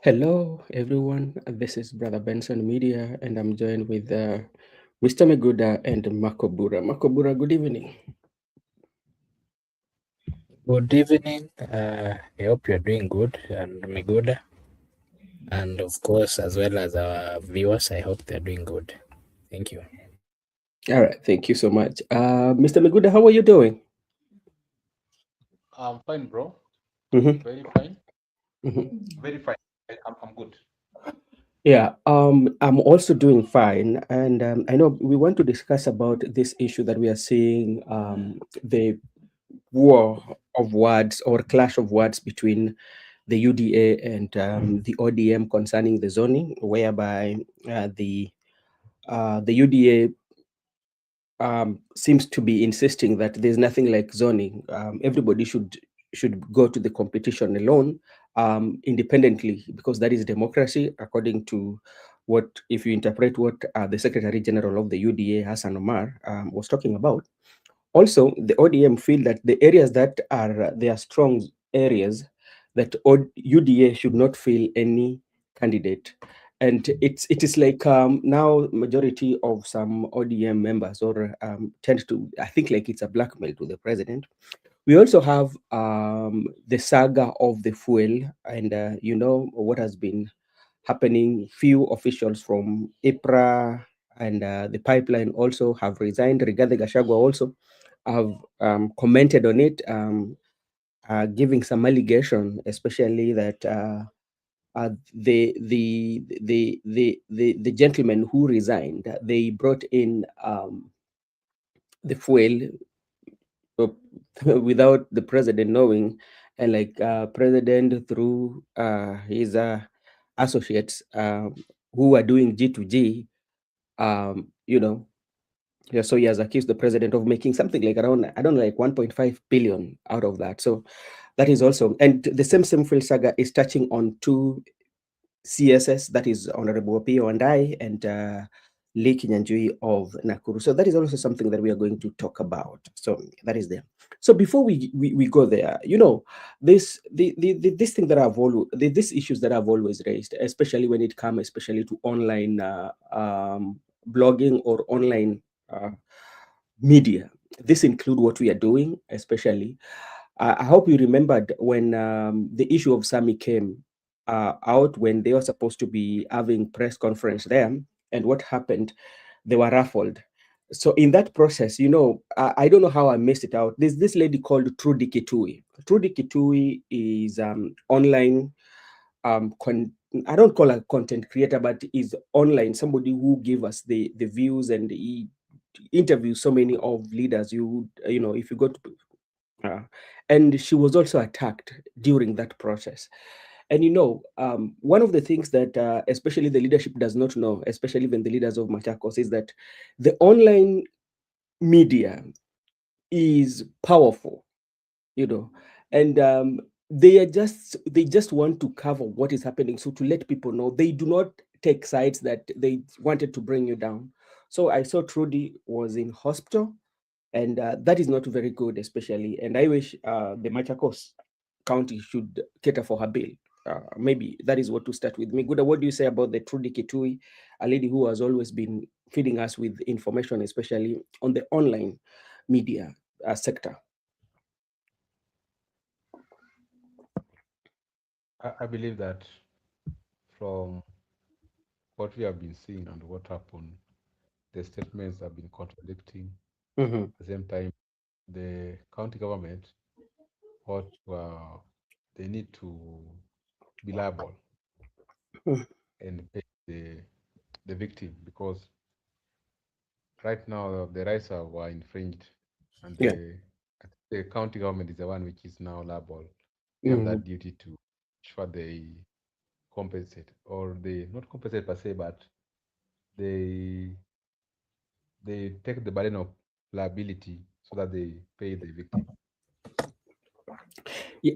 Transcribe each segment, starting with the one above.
Hello, everyone. This is Brother Benson Media, and I'm joined with Mr. Meguda and Makobura. Makobura, good evening. Good evening. I hope you're doing good and me good. And of course, as well as our viewers, I hope they're doing good. Thank you. All right, thank you so much. Mr. Meguda, how are you doing? I'm fine, bro. Mm-hmm. Very fine. Mm-hmm. Very fine. I'm good. Yeah, I'm also doing fine, and I know we want to discuss about this issue that we are seeing, the war of words or clash of words between the UDA and the ODM concerning the zoning, whereby the UDA seems to be insisting that there's nothing like zoning. Everybody should go to the competition alone, independently, because that is democracy, according to what, if you interpret what the Secretary General of the UDA, Hassan Omar, was talking about. Also, the ODM feel that the areas that are their strong areas, that UDA should not fail any candidate. And it is like now majority of some ODM members or tend to, I think, like it's a blackmail to the president. We also have the saga of the fuel, and what has been happening. Few officials from IPRA and the pipeline also have resigned. Regarding Gachagua also have commented on it, giving some allegation, especially that the gentleman who resigned, they brought in the fuel uh, without the president knowing, and like president through his associates who are doing G2G, you know. Yeah, so he has accused the president of making something like around, I don't know, like 1.5 billion out of that. So that is also, and the same field saga is touching on two CSS, that is Honorable Pio and I, and Lee Kinyanjui of Nakuru. So that is also something that we are going to talk about. So that is there. So before we go there, this thing that these issues that I've always raised, especially when it comes, especially to online blogging or online media. This include what we are doing, especially. I hope you remembered when the issue of Sami came out, when they were supposed to be having press conference there, and what happened? They were raffled. So in that process, I don't know how I missed it out. There's this lady called Trudy Kitui. Trudy Kitui is online. I don't call her content creator, but is online. Somebody who give us the views, and he interviews so many of leaders. If you go to uh, and she was also attacked during that process. And one of the things that especially the leadership does not know, especially even the leaders of Machakos, is that the online media is powerful, you know, and they just want to cover what is happening. So to let people know, they do not take sides that they wanted to bring you down. So I saw Trudy was in hospital, and that is not very good, especially. And I wish the Machakos County should cater for her bill. Maybe that is what to start with. Miguda, what do you say about the Trudy Kitui, a lady who has always been feeding us with information, especially on the online media sector? I believe that from what we have been seeing and what happened, the statements have been contradicting. Mm-hmm. At the same time, the county government, what they need to be liable and pay the victim, because right now the rights were infringed, and Yeah. the county government is the one which is now liable. They have Mm-hmm. that duty to ensure they compensate, or they not compensate per se, but they they take the burden of liability so that they pay the victim. Yeah.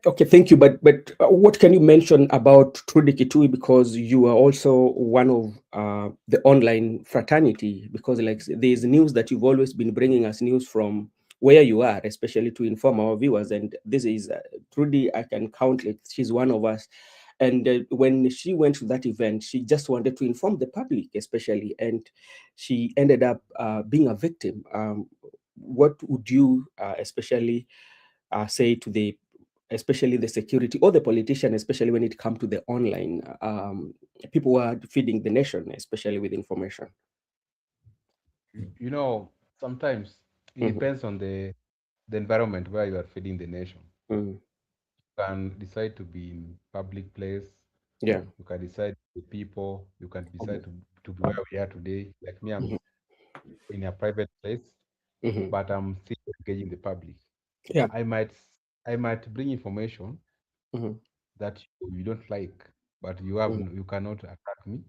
Okay, thank you. But what can you mention about Trudy Kitui, because you are also one of the online fraternity? Because like there's news that you've always been bringing us news from where you are, especially to inform our viewers. And this is Trudy. I can count it. She's one of us. And when she went to that event, she just wanted to inform the public, especially, and she ended up being a victim. What would you, especially, say to the, especially the security or the politician, especially when it comes to the online, people who are feeding the nation, especially with information? You know, sometimes it Mhm, depends on the environment where you are feeding the nation. mhm. You can decide to be in public place. Yeah. You can decide the people. You can decide Mhm, to be where we are today. Like me, I'm mhm, in a private place, mhm. but I'm still engaging the public. Yeah. I might I might bring information Mhm, that you don't like, but you have mhm. you cannot attack me.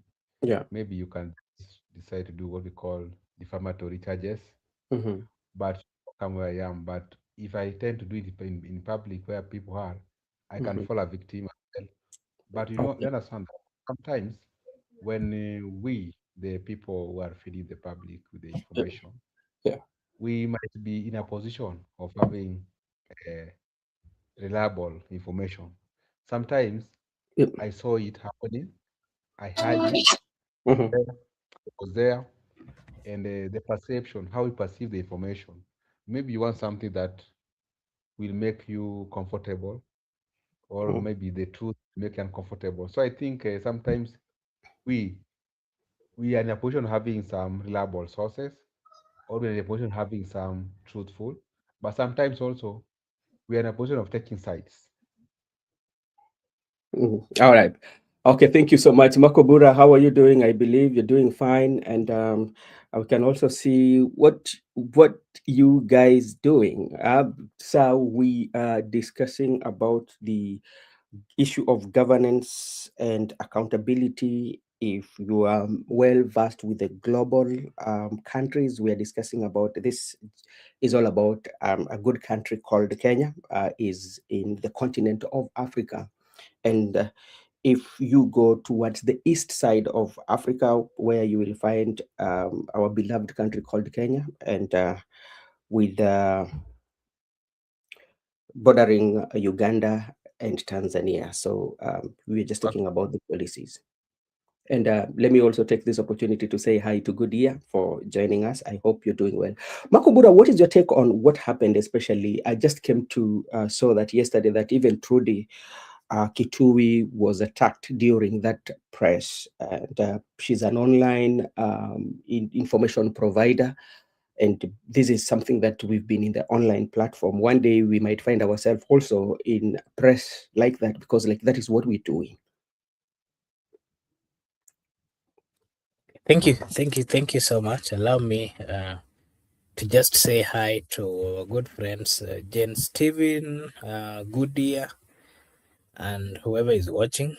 Yeah. Maybe you can decide to do what we call defamatory charges, Mhm, but come where I am. But if I tend to do it in public where people are, I can mhm. fall a victim as well. But you Okay. understand that sometimes when we, the people who are feeding the public with the Yeah. information, Yeah. we might be in a position of having uh, reliable information. Sometimes Yeah. I saw it happening, I heard it, Mhm, I was there, and the perception, how we perceive the information. Maybe you want something that will make you comfortable, or mhm, maybe the truth will make you uncomfortable. So I think sometimes we we are in a position of having some reliable sources, or we're in a position of having some truthful, but sometimes also we are in a position of taking sides. mhm. All right. Okay, thank you so much. Makobura, how are you doing? I believe you're doing fine. And I can also see what you guys doing. So we are discussing about the issue of governance and accountability. If you are well versed with the global countries, we are discussing about this is all about a good country called Kenya, is in the continent of Africa. And if you go towards the east side of Africa, where you will find our beloved country called Kenya, and with bordering Uganda and Tanzania. So we're just Okay. talking about the policies. And let me also take this opportunity to say hi to Goodia for joining us. I hope you're doing well. Makobura, what is your take on what happened? Especially, I just came to saw that yesterday that even Trudy Kitui was attacked during that press. And she's an online information provider. And this is something that we've been in the online platform. One day we might find ourselves also in press like that, because like that is what we're doing. Thank you so much. Allow me to just say hi to our good friends Jen Steven, Goodia, and whoever is watching,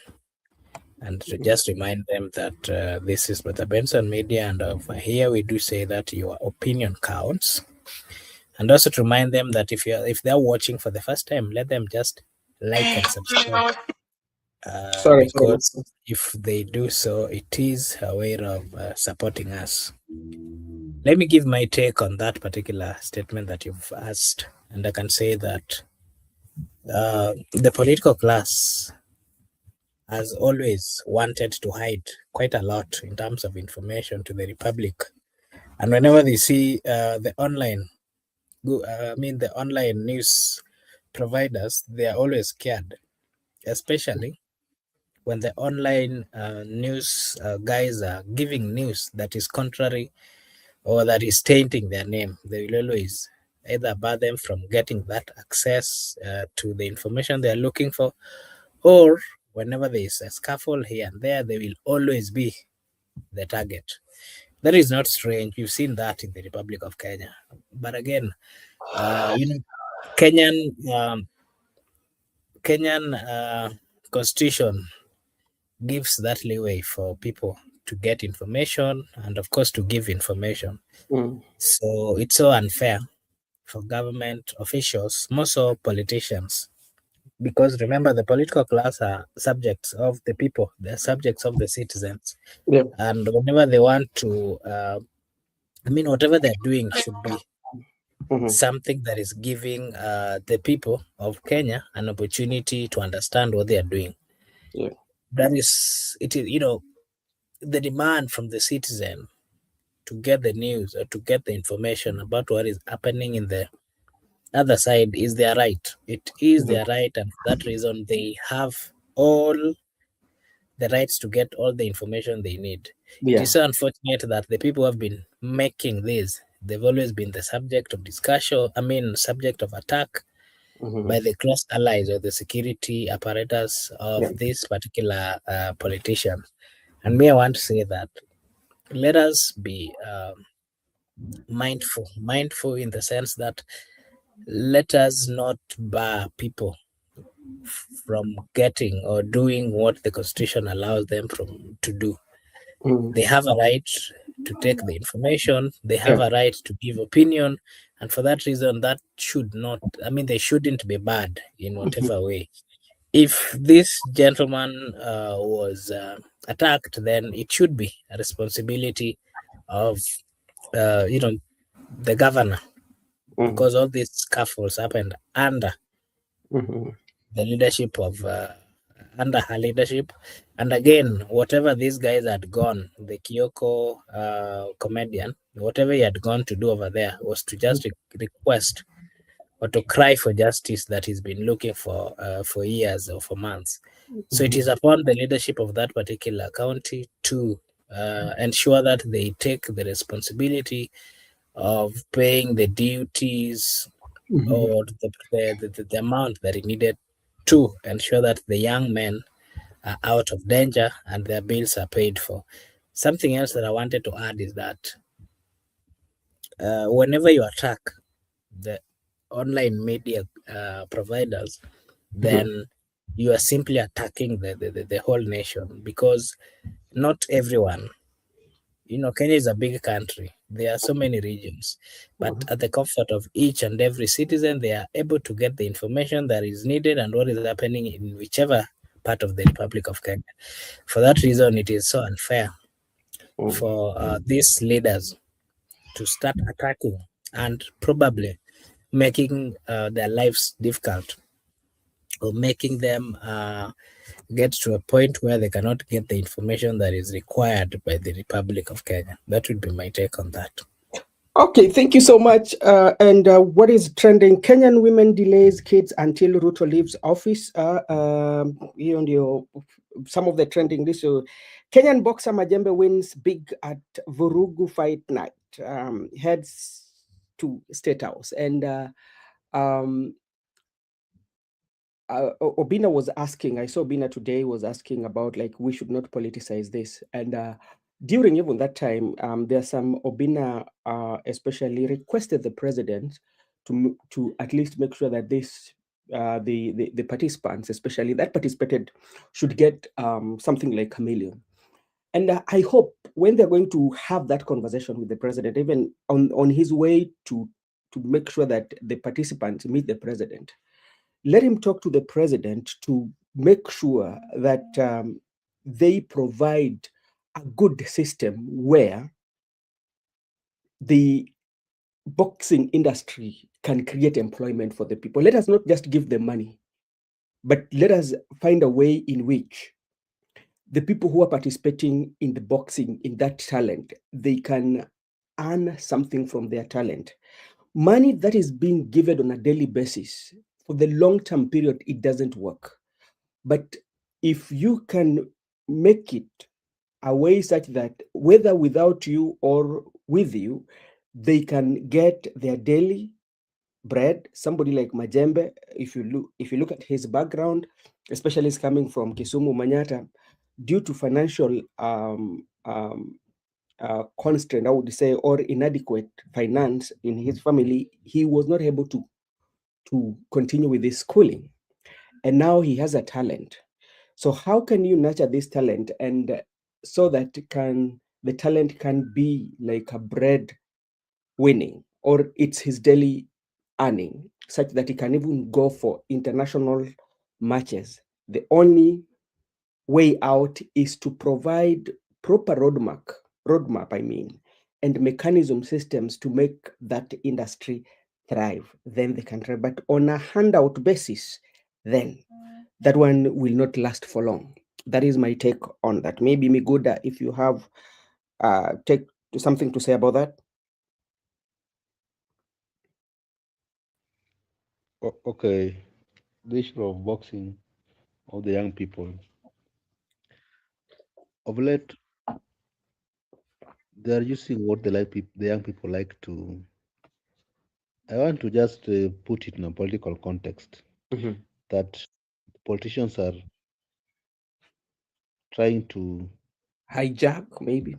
and to Mhm. just remind them that this is Brother Benson Media, and over here we do say that your opinion counts, and also to remind them that if they're watching for the first time, let them just like and subscribe, Sorry. because if they do so, it is a way of supporting us. Let me give my take on that particular statement that you've asked, and I can say that the political class has always wanted to hide quite a lot in terms of information to the republic, and whenever they see the online news providers, they are always scared, especially when the online news guys are giving news that is contrary or that is tainting their name. They will always either bar them from getting that access to the information they are looking for, or whenever there is a scuffle here and there, they will always be the target. That is not strange. You've seen that in the Republic of Kenya. But again, you know, Kenyan Kenyan constitution gives that leeway for people to get information and, of course, to give information. Mm, So it's so unfair for government officials, more so politicians, because remember, the political class are subjects of the people, they're subjects of the citizens. yeah. And whenever they want to, whatever they're doing should be Mhm. something that is giving the people of Kenya an opportunity to understand what they are doing. Yeah. That is, it is, the demand from the citizen to get the news or to get the information about what is happening in the other side is their right. It is Mhm. their right, and for that reason, they have all the rights to get all the information they need. It Yeah. is so unfortunate that the people who have been making this, they've always been the subject of discussion, subject of attack by Mhm. the close allies or the security apparatus of Yeah. this particular politician. And me, I want to say that let us be mindful in the sense that let us not bar people from getting or doing what the constitution allows them from to do. Mhm. They have a right to take the information, they have Yeah. a right to give opinion, and for that reason that should not, they shouldn't be bad in Mhm. whatever way. If this gentleman was attacked, then it should be a responsibility of the governor, Mhm. because all these scuffles happened Mhm. the leadership of under her leadership. And again, whatever these guys had gone, the Kyoko comedian, whatever he had gone to do over there was to just request or to cry for justice that he's been looking for years or for months. So it Mhm. is upon the leadership of that particular county to ensure that they take the responsibility of paying the duties Mhm. or the amount that it needed to ensure that the young men are out of danger and their bills are paid for. Something else that I wanted to add is that whenever you attack the online media providers, Mhm. then you are simply attacking the whole nation, because not everyone, Kenya is a big country. There are so many regions, but Mhm. at the comfort of each and every citizen, they are able to get the information that is needed and what is happening in whichever part of the Republic of Kenya. For that reason, it is so unfair Mhm. for these leaders to start attacking and probably making their lives difficult, or making them get to a point where they cannot get the information that is required by the Republic of Kenya. That would be my take on that. Okay, thank you so much. And what is trending? Kenyan women delays kids until Ruto leaves office. Here on your some of the trending this. So, Kenyan boxer Majembe wins big at Vurugu fight night. Heads to State House, and um, Obina was asking, I saw Obina today was asking about like we should not politicize this. And during even that time, there are some Obina especially requested the president to at least make sure that this the participants, especially that participated, should get something like a million. And I hope when they're going to have that conversation with the president, even on his way to make sure that the participants meet the president, let him talk to the president to make sure that they provide a good system where the boxing industry can create employment for the people. Let us not just give them money, but let us find a way in which the people who are participating in the boxing, in that talent, they can earn something from their talent. Money that is being given on a daily basis for the long term period, it doesn't work. But if you can make it a way such that whether without you or with you, they can get their daily bread. Somebody like Majembe, if you look at his background, especially he's coming from Kisumu, Manyata, due to financial constraint, I would say, or inadequate finance in his family, he was not able to continue with his schooling, and now he has a talent. So how can you nurture this talent and so that the talent can be like a bread winning, or it's his daily earning, such that he can even go for international matches? The only way out is to provide proper roadmap, I mean, and mechanism systems to make that industry thrive. Then they can thrive. But on a handout basis, then that one will not last for long. That is my take on that. Maybe Miguda, if you have take something to say about that. Okay, the issue of boxing of the young people. Of late, they are using what the young people like to. I want to just put it in a political context Mhm. that politicians are trying to Hijack, maybe.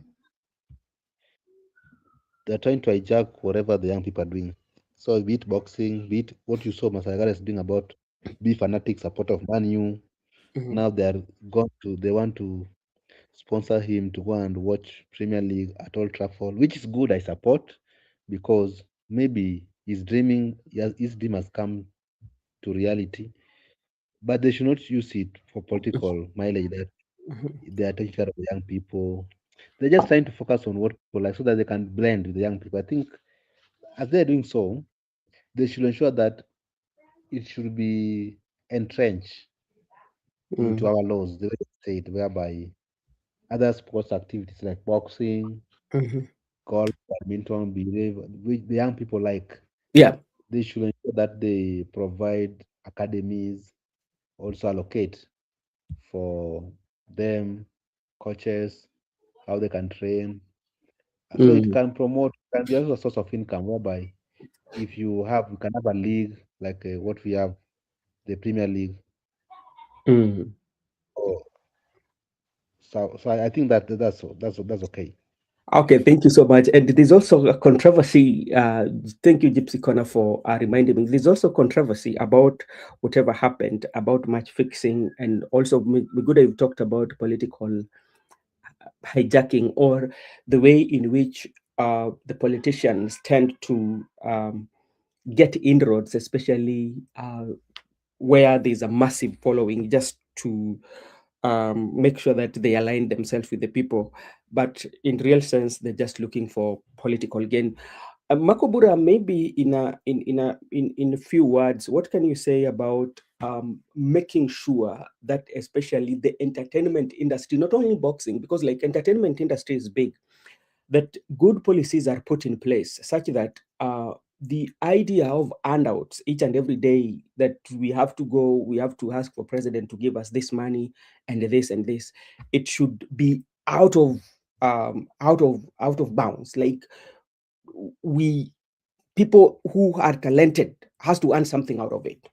they're trying to hijack whatever the young people are doing. So be it boxing, be it what you saw Masagara is doing about be fanatic support of Man U. Mhm. Now they want to sponsor him to go and watch Premier League at Old Trafford, which is good. I support because maybe his dream has come to reality. But they should not use it for political mileage. That Mhm. they are taking care of the young people. They're just trying to focus on what people like so that they can blend with the young people. I think as they're doing so, they should ensure that it should be entrenched into Mhm. our laws, the way they say it, whereby other sports activities like boxing, Mhm. golf, badminton, behave, which the young people like, Yeah. they should ensure that they provide academies, also allocate for them coaches, how they can train. So it Mm. can promote, can be also a source of income whereby if you can have a league like what we have, the Premier League. Mm. Or so I think that's okay. Okay, thank you so much. And there's also a controversy. Thank you, Gypsy Corner, for reminding me. There's also controversy about whatever happened about match fixing, and also Miguda, you've talked about political hijacking or the way in which the politicians tend to get inroads, especially where there's a massive following, just to make sure that they align themselves with the people. But in real sense, they're just looking for political gain. Makobura, maybe in a few words, what can you say about making sure that especially the entertainment industry, not only boxing, because like entertainment industry is big, that good policies are put in place such that the idea of handouts each and every day, that we have to ask for president to give us this money and this, it should be out of bounds. Like, we people who are talented has to earn something out of it.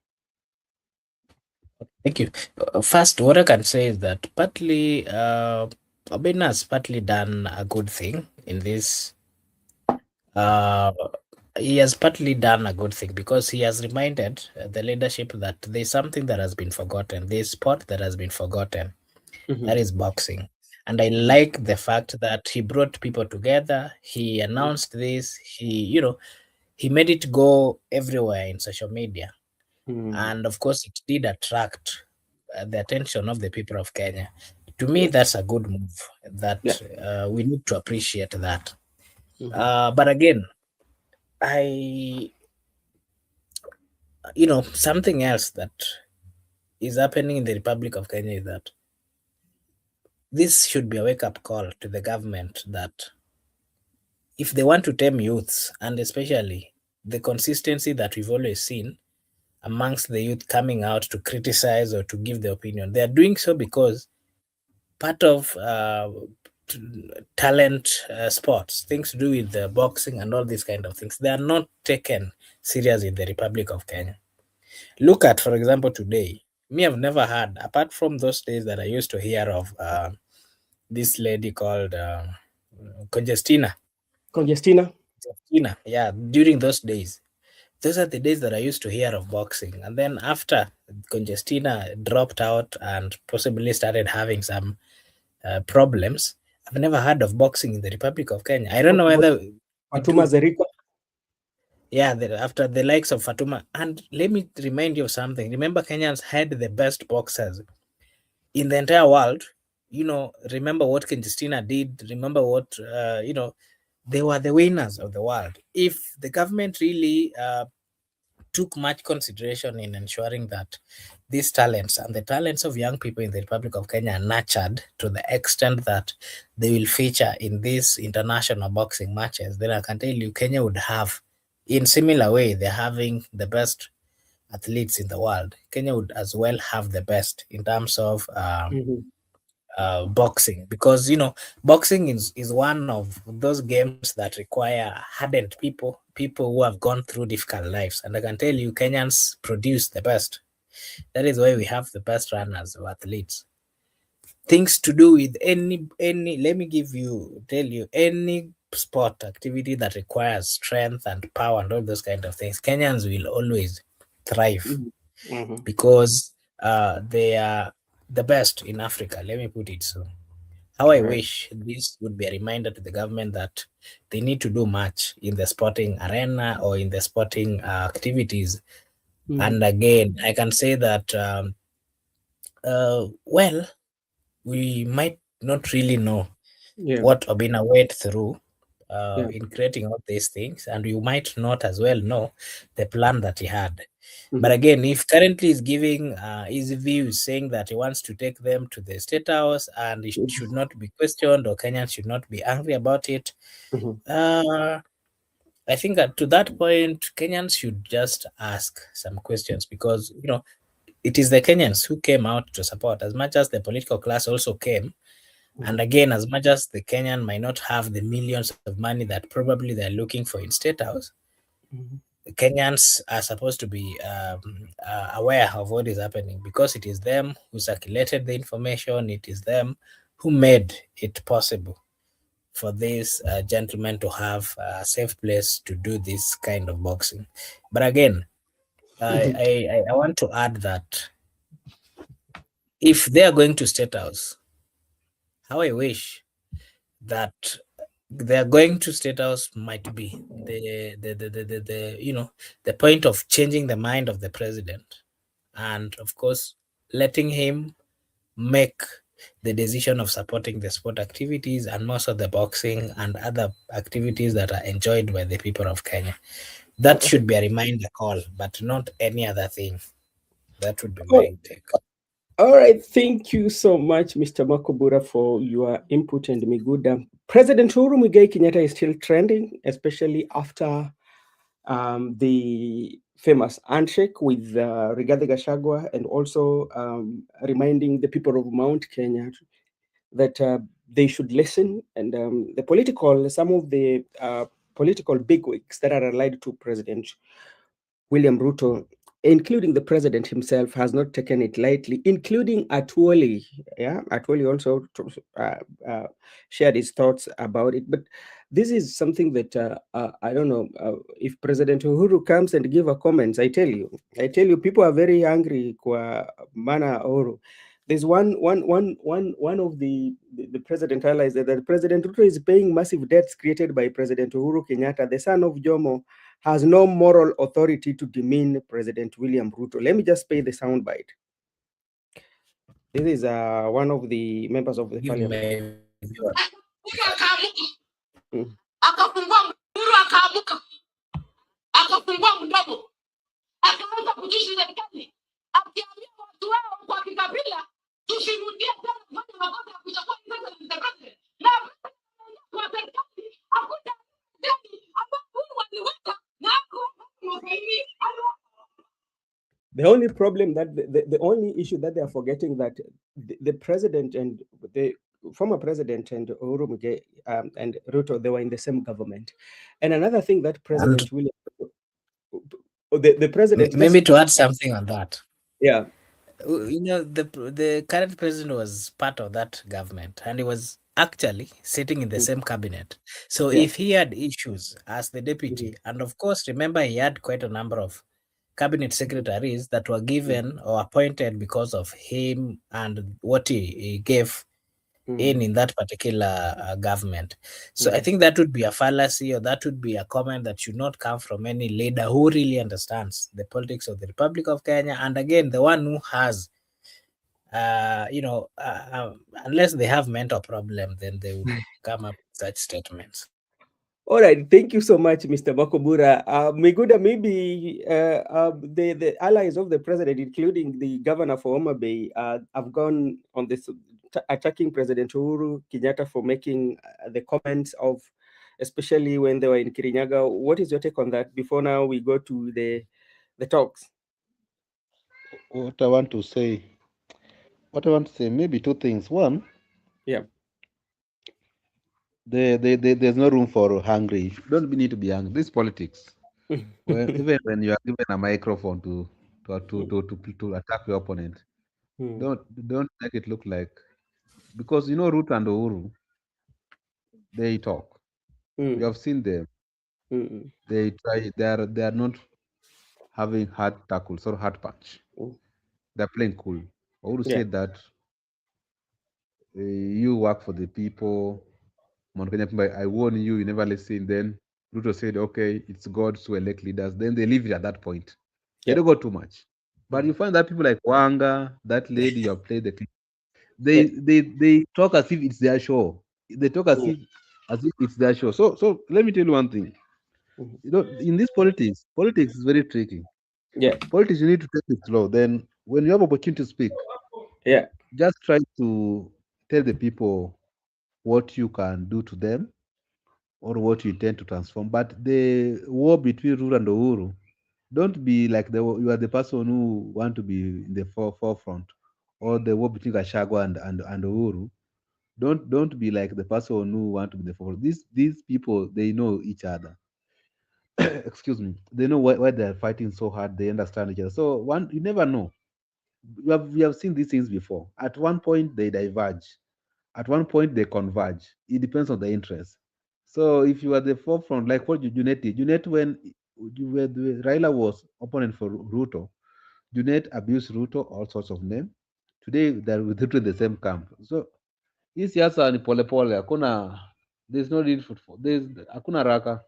Thank you. First, what I can say is that partly, Obina has partly done a good thing in this. Uh, he has partly done a good thing because he has reminded the leadership that there's something that has been forgotten. There's sport that has been forgotten. That Mhm. is boxing. And I like the fact that he brought people together. He announced this. He made it go everywhere in social media. Mhm. And of course, it did attract the attention of the people of Kenya. To me, Yeah. that's a good move Yeah. that we need to appreciate that. Mhm. But again, I, something else that is happening in the Republic of Kenya is that this should be a wake up call to the government that if they want to tame youths, and especially the consistency that we've always seen amongst the youth coming out to criticize or to give their opinion, they are doing so because part of talent sports, things to do with boxing and all these kind of things, they are not taken serious in the Republic of Kenya. Look at, for example, today. Me, I've never heard, apart from those days that I used to hear of this lady called Congestina. Congestina. Congestina, yeah, during those are the days that I used to hear of boxing. And then after Congestina dropped out and possibly started having some problems, I've never heard of boxing in the Republic of Kenya. I don't What know about whether we Fatuma do. Zerika? Yeah, after the likes of Fatuma. And let me remind you of something. Remember, Kenyans had the best boxers in the entire world. Remember what Kentistina did. Remember what, they were the winners of the world. If the government really took much consideration in ensuring that these talents and the talents of young people in the Republic of Kenya are nurtured to the extent that they will feature in these international boxing matches, then I can tell you Kenya would have, in similar way, they're having the best athletes in the world. Kenya would as well have the best in terms of boxing, because boxing is one of those games that require hardened people who have gone through difficult lives, and I can tell you Kenyans produce the best. That is why we have the best runners or athletes. Things to do with any let me tell you, any sport activity that requires strength and power and all those kind of things, Kenyans will always thrive, because they are the best in Africa, let me put it so. How I Right. wish this would be a reminder to the government that they need to do much in the sporting arena or in the sporting activities. And again, I can say that, well, we might not really know Yeah. what Obina went through Yeah. in creating all these things, and you might not as well know the plan that he had. But Mhm. again, if currently is giving his views, saying that he wants to take them to the state house and it should not be questioned or Kenyans should not be angry about it, Mhm. uh, I think that to that point, Kenyans should just ask some questions, because it is the Kenyans who came out to support, as much as the political class also came. And Mhm. again, as much as the Kenyan might not have the millions of money that probably they're looking for in state house, Mhm. Kenyans are supposed to be aware of what is happening, because it is them who circulated the information. It is them who made it possible for this gentleman to have a safe place to do this kind of boxing. But again, Mhm. I want to add that if they are going to state house, how I wish that they are going to state house might be the point of changing the mind of the president, and of course letting him make the decision of supporting the sport activities and most of the boxing and other activities that are enjoyed by the people of Kenya. That should be a reminder call, but not any other thing. That would be Oh, my take. all right. Thank you so much, Mr. Makobura, for your input and Miguda. President Uhuru Muigai Kenyatta is still trending, especially after the famous handshake with Rigathi Gachagua, and also reminding the people of Mount Kenya that they should listen. And some of the political bigwigs that are allied to President William Ruto, including the president himself, has not taken it lightly, including Atwoli. Yeah, Atwoli also shared his thoughts about it. But this is something that I don't know if President Uhuru comes and give a comments. I tell you, people are very angry. Kwa mana Uhuru. There's one of the president realized that President Ruto is paying massive debts created by President Uhuru Kenyatta, the son of Jomo, has no moral authority to demean President William Ruto. Let me just play the soundbite. This is one of the members of the Give parliament. my viewer. Mm. Akafungua Uhuru akaamuka, akafungua mdomo, akaanza kujishi serikali, akiambia watu wao kwa kikabila, tusirudie tena kufanya makosa ya kuchagua president na kwa serikali akuta deni ambapo Uhuru waliweka na hakuwasaidii. The only problem that the only issue that they are forgetting that the president and the former president and Uhuru Muigai and Ruto, they were in the same government. And another thing that And President William, the president maybe just, to add something on that, yeah. the current president was part of that government, and he was actually sitting in the Mm. same cabinet. So Yeah. if he had issues as the deputy, Mhm. and of course remember he had quite a number of cabinet secretaries that were Mm. given or appointed because of him and what he gave Mm. in that particular government. So I Mm. think that would be a fallacy, or that would be a comment that should not come from any leader who really understands the politics of the Republic of Kenya. And again, the one who has, unless they have mental problem, then they would come up with such statements. All right, thank you so much, Mr. Makobura. Miguda, maybe the allies of the president, including the governor for Homa Bay, have gone on this attacking President Uhuru Kenyatta for making the comments of, especially when they were in Kirinyaga. What is your take on that? Before now we go to the talks. What I want to say, maybe two things. One, Yeah. there's no room for hungry. You don't need to be hungry. This is politics. Even when you are given a microphone to attack your opponent, don't make it look like, because Ruto and Uhuru, they talk. You have seen them. They try. They are not having hard tackles or hard punch. They're playing cool. Uhuru Yeah. said that you work for the people. Mount Kenya, I warn you, you never listen. Then Ruto said, okay, it's God to elect leaders. Then they leave it at that point. They don't go too much. But you find that people like Wanga, that lady you have played the clip, they talk as if it's their show. They talk as if it's their show. So let me tell you one thing. In this politics is very tricky. Yeah. Politics, you need to take it slow. Then when you have opportunity to speak, Yeah. just try to tell the people what you can do to them or what you intend to transform. But the war between Ruto and Uhuru, don't be like you are the person who want to be in the forefront, or the war between Gachagua and Uhuru. Don't be like the person who want to be the forefront. These people, they know each other. Excuse me. They know why they're fighting so hard. They understand each other. So one, you never know. We have seen these things before. At one point they diverge. At one point they converge. It depends on the interest. So if you are the forefront, like what Junet, when Raila was opponent for Ruto, Junet abused Ruto, all sorts of name. Today they're with Ruto in the same camp. So hii siasa ni polepole, hakuna, there's no need for there's hakuna raka.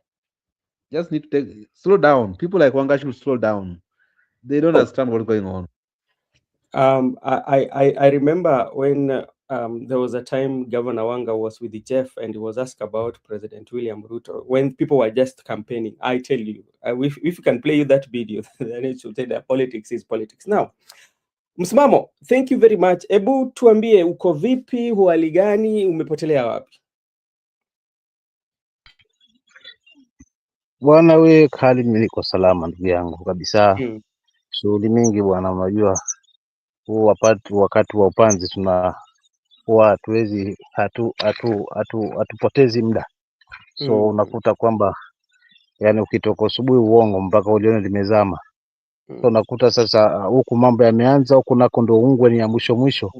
Just need to slow down. People like Wanga should slow down. They don't understand what's going on. I remember when there was a time Governor Wanga was with the Jeff and he was asked about President William Ruto when people were just campaigning. I tell you, if we can play you that video, then it should tell that politics is politics. Now, Msimamo, thank you very much. Ebu tuambie uko vipi, hali gani, umepotelea wapi? Bwana we, hali mimi niko salama ndugu yangu kabisa. Shughuli mingi bwana, unajua huu wakati wa upanzi tuna huwa hatuwezi hatupotezi muda, so unakuta kwamba yani ukitoka asubuhi uongo mpaka ulione limezama. So unakuta sasa huku mambo yameanza, huku nako ndo ungwe ni ya mwisho,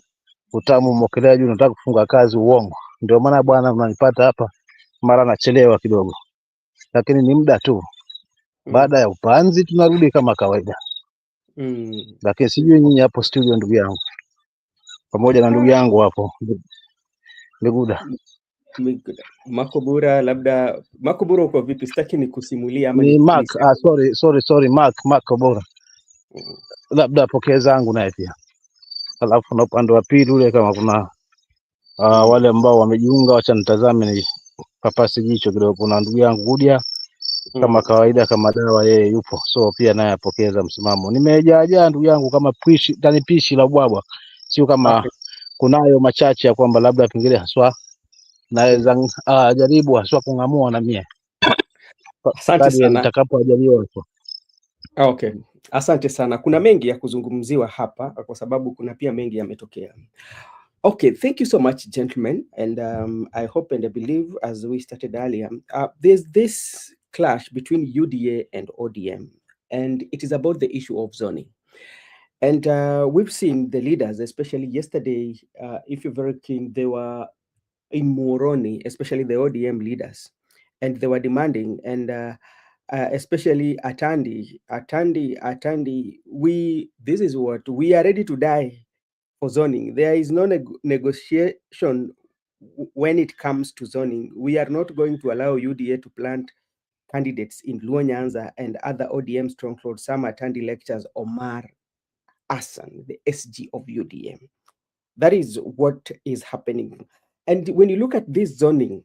utamu mokelea juu, unataka kufunga kazi uongo. Ndio maana bwana unanipata hapa mara nachelewa kidogo, lakini ni muda tu. Baada ya upanzi tunarudi kama kawaida. Lakini sijui nyinyi hapo studio, ndugu yangu, pamoja na ndugu yangu hapo Miguda. Makobura, labda Makobura uko vipi? Sitaki nikusimulia ama Ni Mark, sorry Mark Kobora. Labda pokea zangu naye pia. Alafu na upande wa pili ule kama kuna wale ambao wamejiunga, wacha nitazame ni papasi jicho kidogo. Kuna ndugu yangu Gudia kama kawaida, kama dawa, yeye yupo, so pia naye apokeza msimamo. Nimejaa ndugu yangu kama pishi la bwabwa, sio kama kunayo machache ya kwamba labda pengine haswa naweza jaribu haswa kung'amua na mie. Asante sana. Nitakapojaliwa hapo. Okay. Asante sana. Kuna mengi ya kuzungumziwa hapa kwa sababu kuna pia mengi yametokea. Okay, thank you so much, gentlemen. And I hope and I believe, as we started earlier, there's this clash between UDA and ODM, and it is about the issue of zoning. And we've seen the leaders, especially yesterday, if you're very keen, they were in Moroni, especially the ODM leaders, and they were demanding, and especially Atandi, this is what we are ready to die for zoning. There is no negotiation when it comes to zoning. We are not going to allow UDA to plant candidates in Luo Nyanza and other ODM strongholds. Some Atandi lectures Omar Hassan, the SG of UDM. That is what is happening. And when you look at this zoning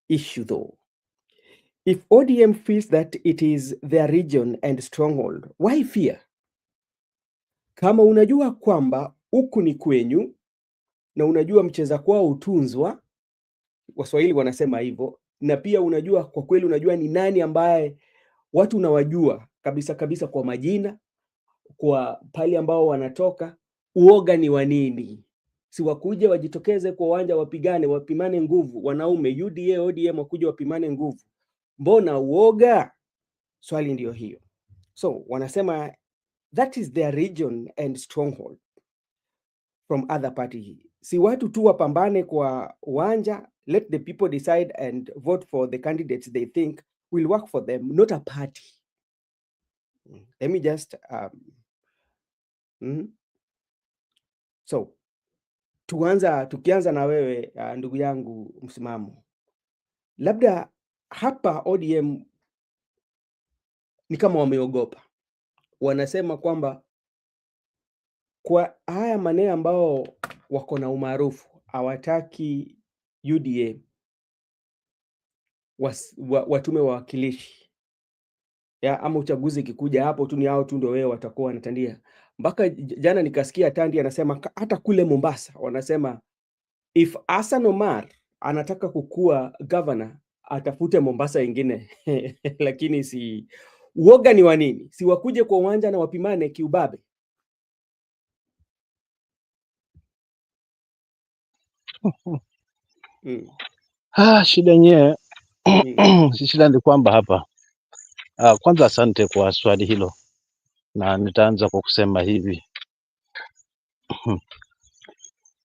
issue, though, If ODM feels that it is their region and stronghold, why fear? Kama unajua kwamba huku ni kwenyu na unajua mcheza kwao utunzwa, Waswahili wanasema hivyo, na pia unajua kwa kweli, unajua ni nani ambaye watu unawajua kabisa kabisa kwa majina, kwa pale ambao wanatoka, uoga ni wa nini? Si wakuja wajitokeze kwa uwanja wapigane, wapimane nguvu, wanaume UDA ODM wakuja wapimane nguvu, mbona uoga? Swali ndio hiyo. So wanasema that is their region and stronghold from other party. Si watu tu wapambane kwa uwanja, let the people decide and vote for the candidates they think will work for them, not a party. Let me just so tukianza na wewe ndugu yangu Msimamo, labda hapa ODM ni kama wameogopa, wanasema kwamba kwa haya maneno ambao wako na umaarufu hawataki UDA watume wawakilishi ya ama uchaguzi ikikuja hapo tu ni hao tu ndio wewe watakuwa wanatandia. Mpaka jana nikasikia Tandi anasema hata kule Mombasa wanasema if Hassan Omar anataka kukua governor atafute Mombasa ingine lakini si uoga ni wa nini? Si wakuje kwa uwanja na wapimane kiubabe? Shida yenyewe shida ni kwamba hapa kwanza asante kwa swali hilo, na nitaanza kwa kusema hivi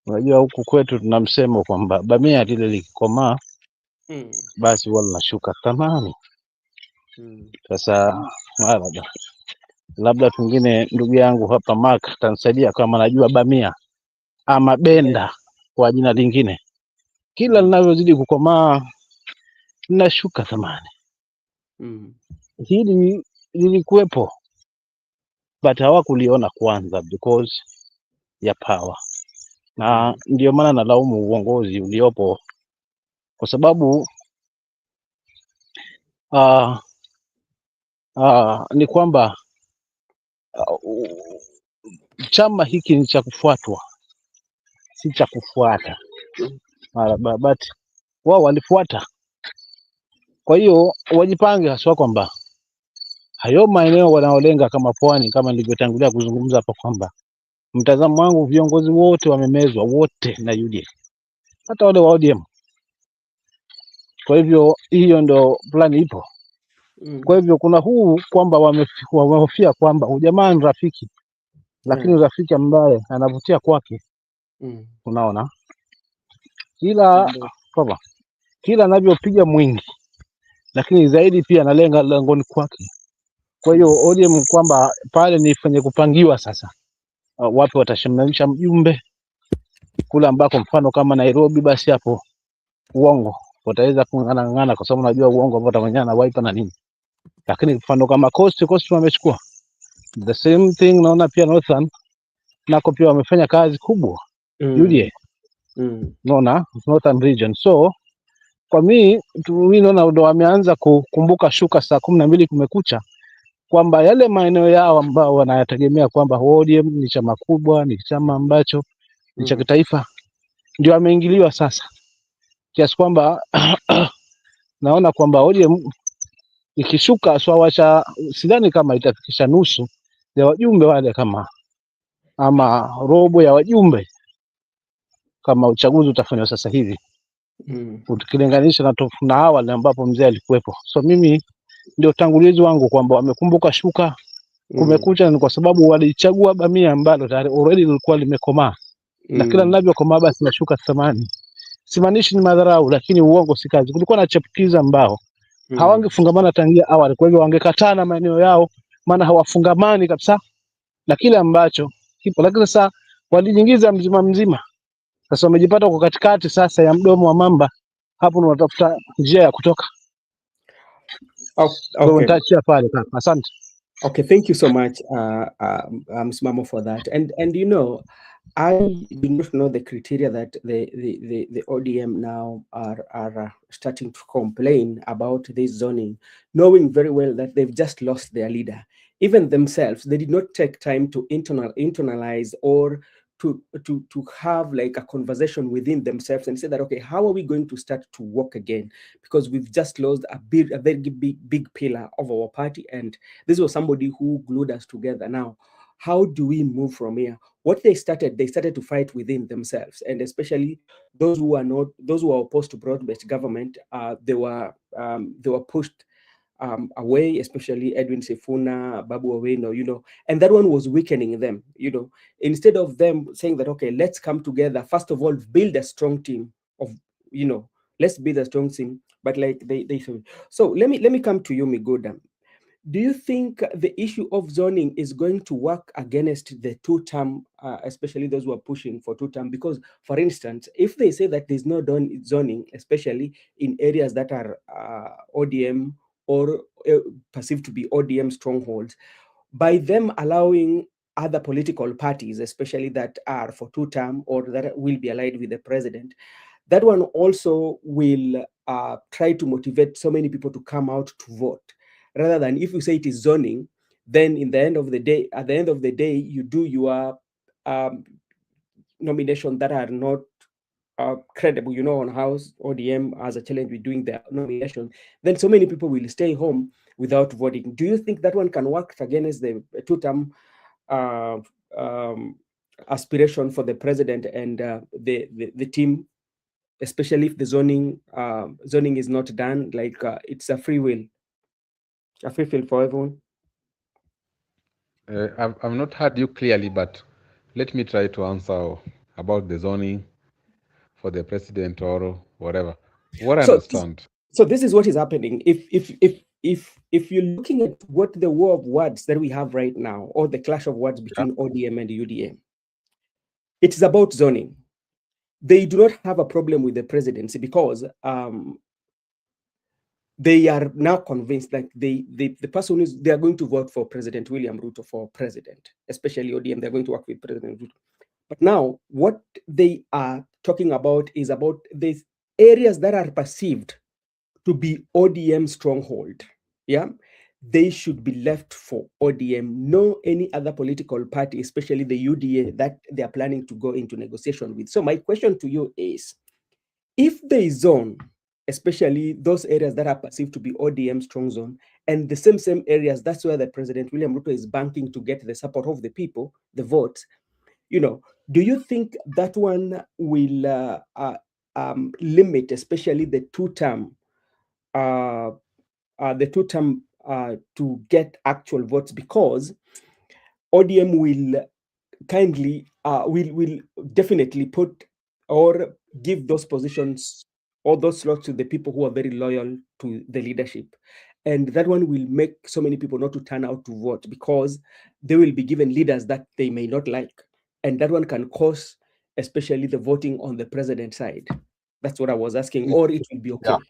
unajua huku kwetu tuna msemo kwamba bamia lile likikomaa basi huwa linashuka thamani. Sasa labda pengine ndugu yangu hapa Mark tanisaidia kama najua bamia ama benda kwa jina lingine, kila linavyozidi kukomaa linashuka thamani. Hili lilikuwepo but hawakuliona kwanza because ya power, na ndio maana nalaumu uongozi uliopo, kwa sababu ni kwamba chama hiki ni cha kufuatwa, si cha kufuata. But wao walifuata. Kwa hiyo wajipange haswa kwamba hayo maeneo wanaolenga kama Pwani, kama nilivyotangulia kuzungumza hapa kwamba mtazamo wangu viongozi wote wamemezwa wote na UDA, hata wale wa ODM. Kwa hivyo hiyo ndo plani ipo. Kwa hivyo kuna huu kwamba wamehofia kwamba ujamaa ni rafiki, lakini rafiki ambaye anavutia kwake, unaona, kila anavyopiga mwingi, lakini zaidi pia analenga langoni kwake. Kwa hiyo ODM kwamba pale nifanye kupangiwa sasa, wapi watashamanisha mjumbe kule ambako mfano kama Nairobi, basi hapo uongo wataweza kung'ang'ana, kwa sababu najua uongo ambao watafanyana na Wiper na nini. Lakini mfano kama Coast wamechukua the same thing, naona pia Northern nako pia wamefanya kazi kubwa UDA, naona Northern region. So kwa mimi naona ndo wameanza kukumbuka shuka saa 12 kumekucha, kwamba yale maeneo yao ambao wanayategemea kwamba ODM ni chama kubwa, ni chama ambacho ni cha kitaifa, ndio ameingiliwa sasa, kiasi kwamba naona kwamba ODM ikishuka swawacha, sidhani kama itafikisha nusu ya wajumbe wale, kama ama robo ya wajumbe kama uchaguzi utafanywa sasa hivi, ukilinganisha na awali ambapo mzee alikuwepo. So mimi ndio tangulizi wangu kwamba wamekumbuka shuka kumekucha, ni kwa sababu walichagua bamia ambalo tayari already lilikuwa limekomaa, na kila linavyokomaa basi nashuka thamani. Simaanishi ni madharau, lakini uongo si kazi. Kulikuwa na chepukiza ambao hawangefungamana tangia awali, kwa hivyo wangekataa na maeneo yao, maana hawafungamani kabisa na kile ambacho kipo. Lakini sasa walijiingiza mzima, sasa wamejipata kwa katikati sasa ya mdomo wa mamba, hapo unatafuta njia ya kutoka. Okay. Nitachia pale kaka, asante. Okay, thank you so much, Ms. Mamo, for that. And you know, I do not know the criteria that the ODM now are starting to complain about this zoning, knowing very well that they've just lost their leader. Even themselves, they did not take time to internalize or to have like a conversation within themselves and say that, okay, how are we going to start to work again? Because we've just lost a very big pillar of our party, and this was somebody who glued us together. Now, how do we move from here? What they started to fight within themselves, and especially those who are opposed to broad-based government. They were pushed away, especially Edwin Sifuna, Babu Owino, and that one was weakening them. Instead of them saying that, okay, let's come together. First of all, build a strong team of, you know, let's build a strong team. But like they say, so let me come to you, Migoda. Do you think the issue of zoning is going to work against the two-term, especially those who are pushing for two-term? Because, for instance, if they say that there's no zoning, especially in areas that are ODM or perceived to be ODM strongholds, by them allowing other political parties, especially that are for two-term or that will be allied with the president, that one also will try to motivate so many people to come out to vote, rather than if you say it is zoning, then at the end of the day, you do your um, nomination that are not credible, on House ODM as a challenge with doing their nomination, then so many people will stay home without voting. Do you think that one can work against the two-term uh, um, aspiration for the president and the team, especially if the zoning is not done, like it's a free will, a free will for everyone? I've not heard you clearly, but let me try to answer about the zoning for the president or whatever. What I So, understand, so this is what is happening. If you're looking at what the war of words that we have right now, or the clash of words Yeah. between ODM and UDM, it is about zoning. They do not have a problem with the presidency because they are now convinced that the person is they are going to vote for President William Ruto for president, especially ODM. They're going to work with President Ruto. But now, what they are talking about is about these areas that are perceived to be ODM stronghold. Yeah, they should be left for ODM, no any other political party, especially the UDA that they are planning to go into negotiation with. So my question to you is, if they zone, especially those areas that are perceived to be ODM strong zone, and the same areas, that's where the President William Ruto is banking to get the support of the people, the votes, do you think that one will limit, especially uh, the two-term to get actual votes? Because ODM will kindly will definitely put or give those positions or those slots to the people who are very loyal to the leadership, and that one will make so many people not to turn out to vote because they will be given leaders that they may not like, and that one can cause especially the voting on the president side. That's what I was asking, it, or it will be Yeah. okay.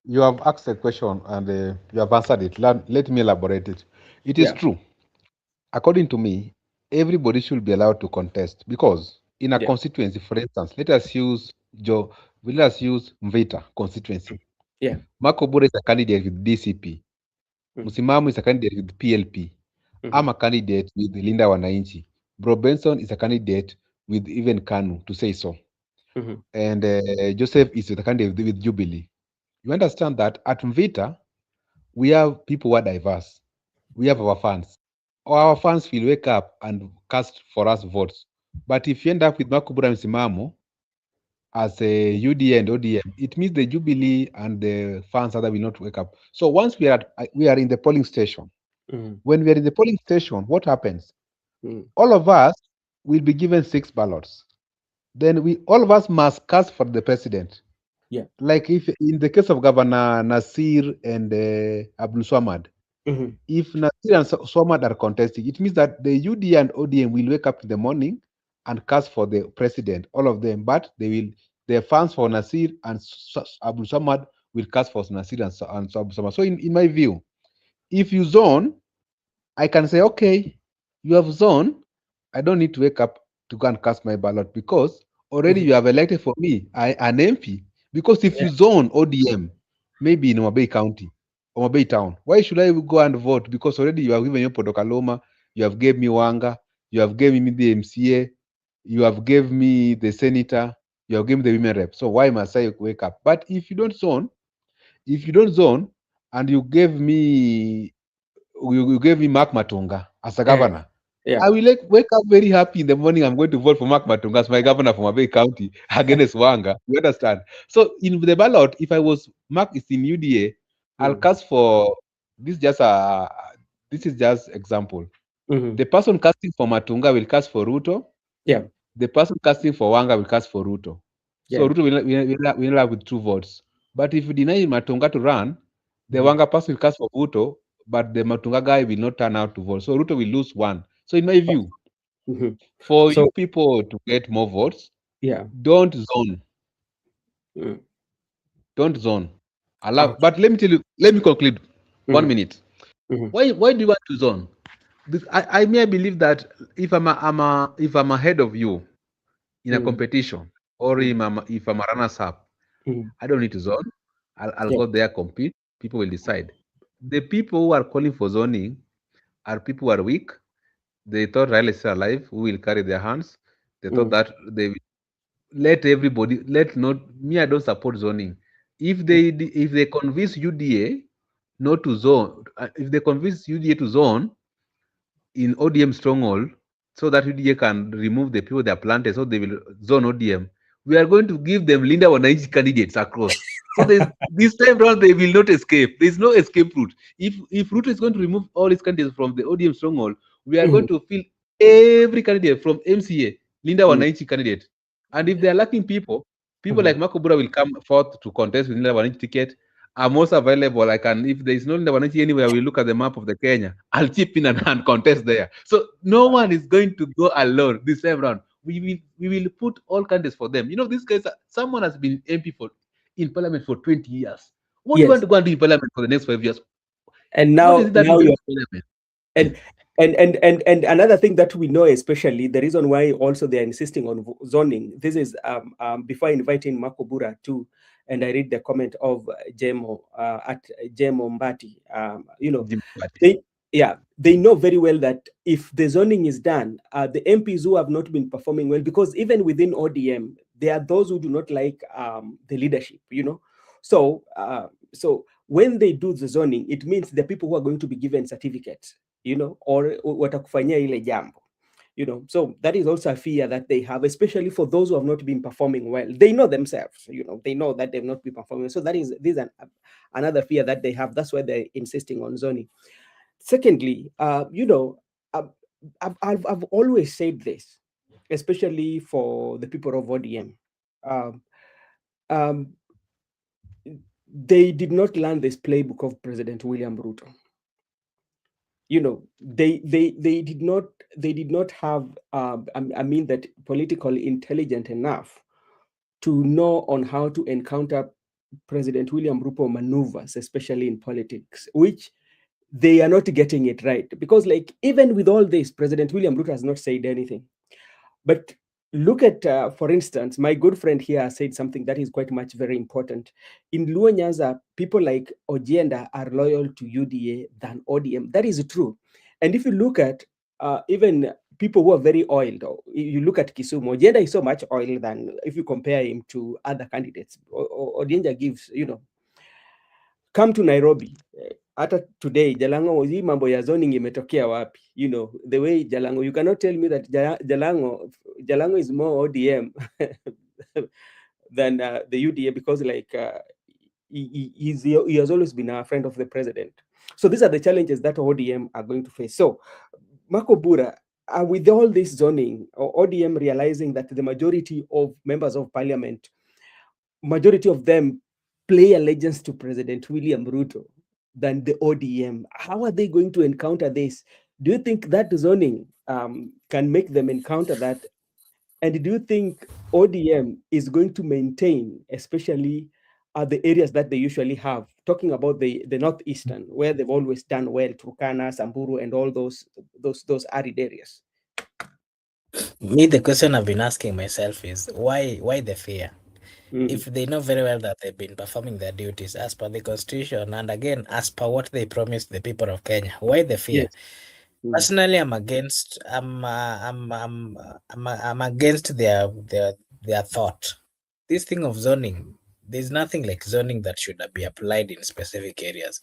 you have asked a question and you have answered it. Let me elaborate it. It is Yeah, true. According to me, everybody should be allowed to contest because in a yeah, constituency, for instance, let us use Mvita constituency. yeah. Marco Bura is a candidate with DCP. Mm, Musimamu is a candidate with PLP. mhm, I'm a candidate with Linda Wananchi. Bro Benson is a candidate with even Kanu, to say so. mhm, And Joseph is a candidate with Jubilee. You understand that at Mvita, we have people who are diverse. We have our fans. Our fans will wake up and cast for us votes. But if you end up with Makubura Msimamo as a UDA and ODM, it means the Jubilee and the fans other will not wake up. So once we are in the polling station, mhm, when we are in the polling station, what happens? mhm. All of us will be given 6 ballots. Then all of us must cast for the president. Yeah. Like if in the case of Governor Nasir and Abdul Swamad, Mhm, if Nasir and Swamad are contesting, it means that the UD and ODM will wake up in the morning and cast for the president, all of them, but the fans for Nasir and Abdul Swamad will cast for Nasir and Abdul Swamad. So in my view, if you zone, I can say, okay, you have zoned. I don't need to wake up to go and cast my ballot because already Mhm. you have elected for me an MP. Because if Yeah. you zone ODM, maybe in Omabay County, Omabay Town, why should I go and vote? Because already you have given me Podokaloma, you have gave me Wanga, you have given me the MCA, you have gave me the senator, you have given me the women rep. So why must I wake up? But if you don't zone, and you gave me Mark Matunga as a Yeah. governor, Yeah. I will wake up very happy in the morning. I'm going to vote for Mark Matunga as my governor from Abbey County against Wanga. You understand? So in the ballot, if I was Mark is in UDA, I'll Mm. cast for this. This is just example. Mhm. The person casting for Matunga will cast for Ruto. Yeah. The person casting for Wanga will cast for Ruto. So Yeah. Ruto will have with 2 votes. But if you deny Matunga to run, the Mhm. Wanga person will cast for Ruto, but the Matunga guy will not turn out to vote. So Ruto will lose one. So in my view, Mhm. for So you people to get more votes, yeah. don't zone. Mm. Don't zone. Allow. Okay. But let me tell you. Let me conclude. One Mhm. minute. Mhm. Why do you want to zone? I may believe that if I'm ahead of you in a Mm. competition, or Mm. if I'm a runners up, Mhm. I don't need to zone. I'll Yeah. go there, compete. People will decide. The people who are calling for zoning are people who are weak. They thought Raila is still alive, who will carry their hands. They thought Mm. that they let everybody let not me. I don't support zoning. If they convince UDA not to zone, if they convince UDA to zone in ODM stronghold, so that UDA can remove the people they are planted, so they will zone ODM. We are going to give them Linda Wananchi candidates across. So this time round they will not escape. There is no escape route. If Ruto is going to remove all his candidates from the ODM stronghold, we are Mhm. going to fill every candidate from MCA, Linda Mm. Wananchi candidate. And if they are lacking people Mhm. like Makobura will come forth to contest with Linda Wananchi ticket. I'm also available. I can, if there is no Linda Wananchi anywhere, we look at the map of the Kenya. I'll chip in and contest there. So no one is going to go alone this time round. We will put all candidates for them. These guys. Someone has been MP in parliament for 20 years. What do you want Yes. to go and do in parliament for the next 5 years? And What is now it that you now do in you're parliament? and and another thing that we know, especially the reason why also they are insisting on zoning. This is before inviting Makobura too, and I read the comment of Jemo at Jemo Mbati. Jim Party. They they know very well that if the zoning is done, the MPs who have not been performing well, because even within ODM there are those who do not like the leadership. So when they do the zoning, it means the people who are going to be given certificates, or watakufanyia ile jambo. So that is also a fear that they have, especially for those who have not been performing well. They know themselves, they know that they've not been performing. So this is another fear that they have. That's why they're insisting on zoning. Secondly, I've always said this, especially for the people of ODM. um, um, they did not learn this playbook of President William Ruto. They did not have I mean that political intelligent enough to know on how to encounter President William Ruto maneuvers, especially in politics, which they are not getting it right. Because, like, even with all this, President William Ruto has not said anything. But look at, for instance, my good friend here said something that is quite much very important. In Luo Nyanza, people like Ojienda are loyal to UDA than ODM. That is true. And if you look at even people who are very oiled, or you look at Kisumu, Ojienda is so much oil than if you compare him to other candidates. Ojienda gives, come to Nairobi. Hata today Jalango, hii mambo ya zoning imetokea wapi? The way Jalango, you cannot tell me that Jalango is more ODM than the UDA, because like he has always been a friend of the president. So these are the challenges that ODM are going to face. So Makobura, with all this zoning, or ODM realizing that the majority of members of parliament, majority of them play allegiance to President William Ruto than the ODM. How are they going to encounter this? Do you think that zoning can make them encounter that? And do you think ODM is going to maintain, especially are the areas that they usually have. Talking about the northeastern, where they've always done well, Turkana, Samburu, and all those arid areas. Me, the question I've been asking myself is why the fear? If they know very well that they've been performing their duties as per the constitution and again as per what they promised the people of Kenya, why the fear? Yes. Personally, I'm against. I'm against their thought. This thing of zoning, there's nothing like zoning that should be applied in specific areas.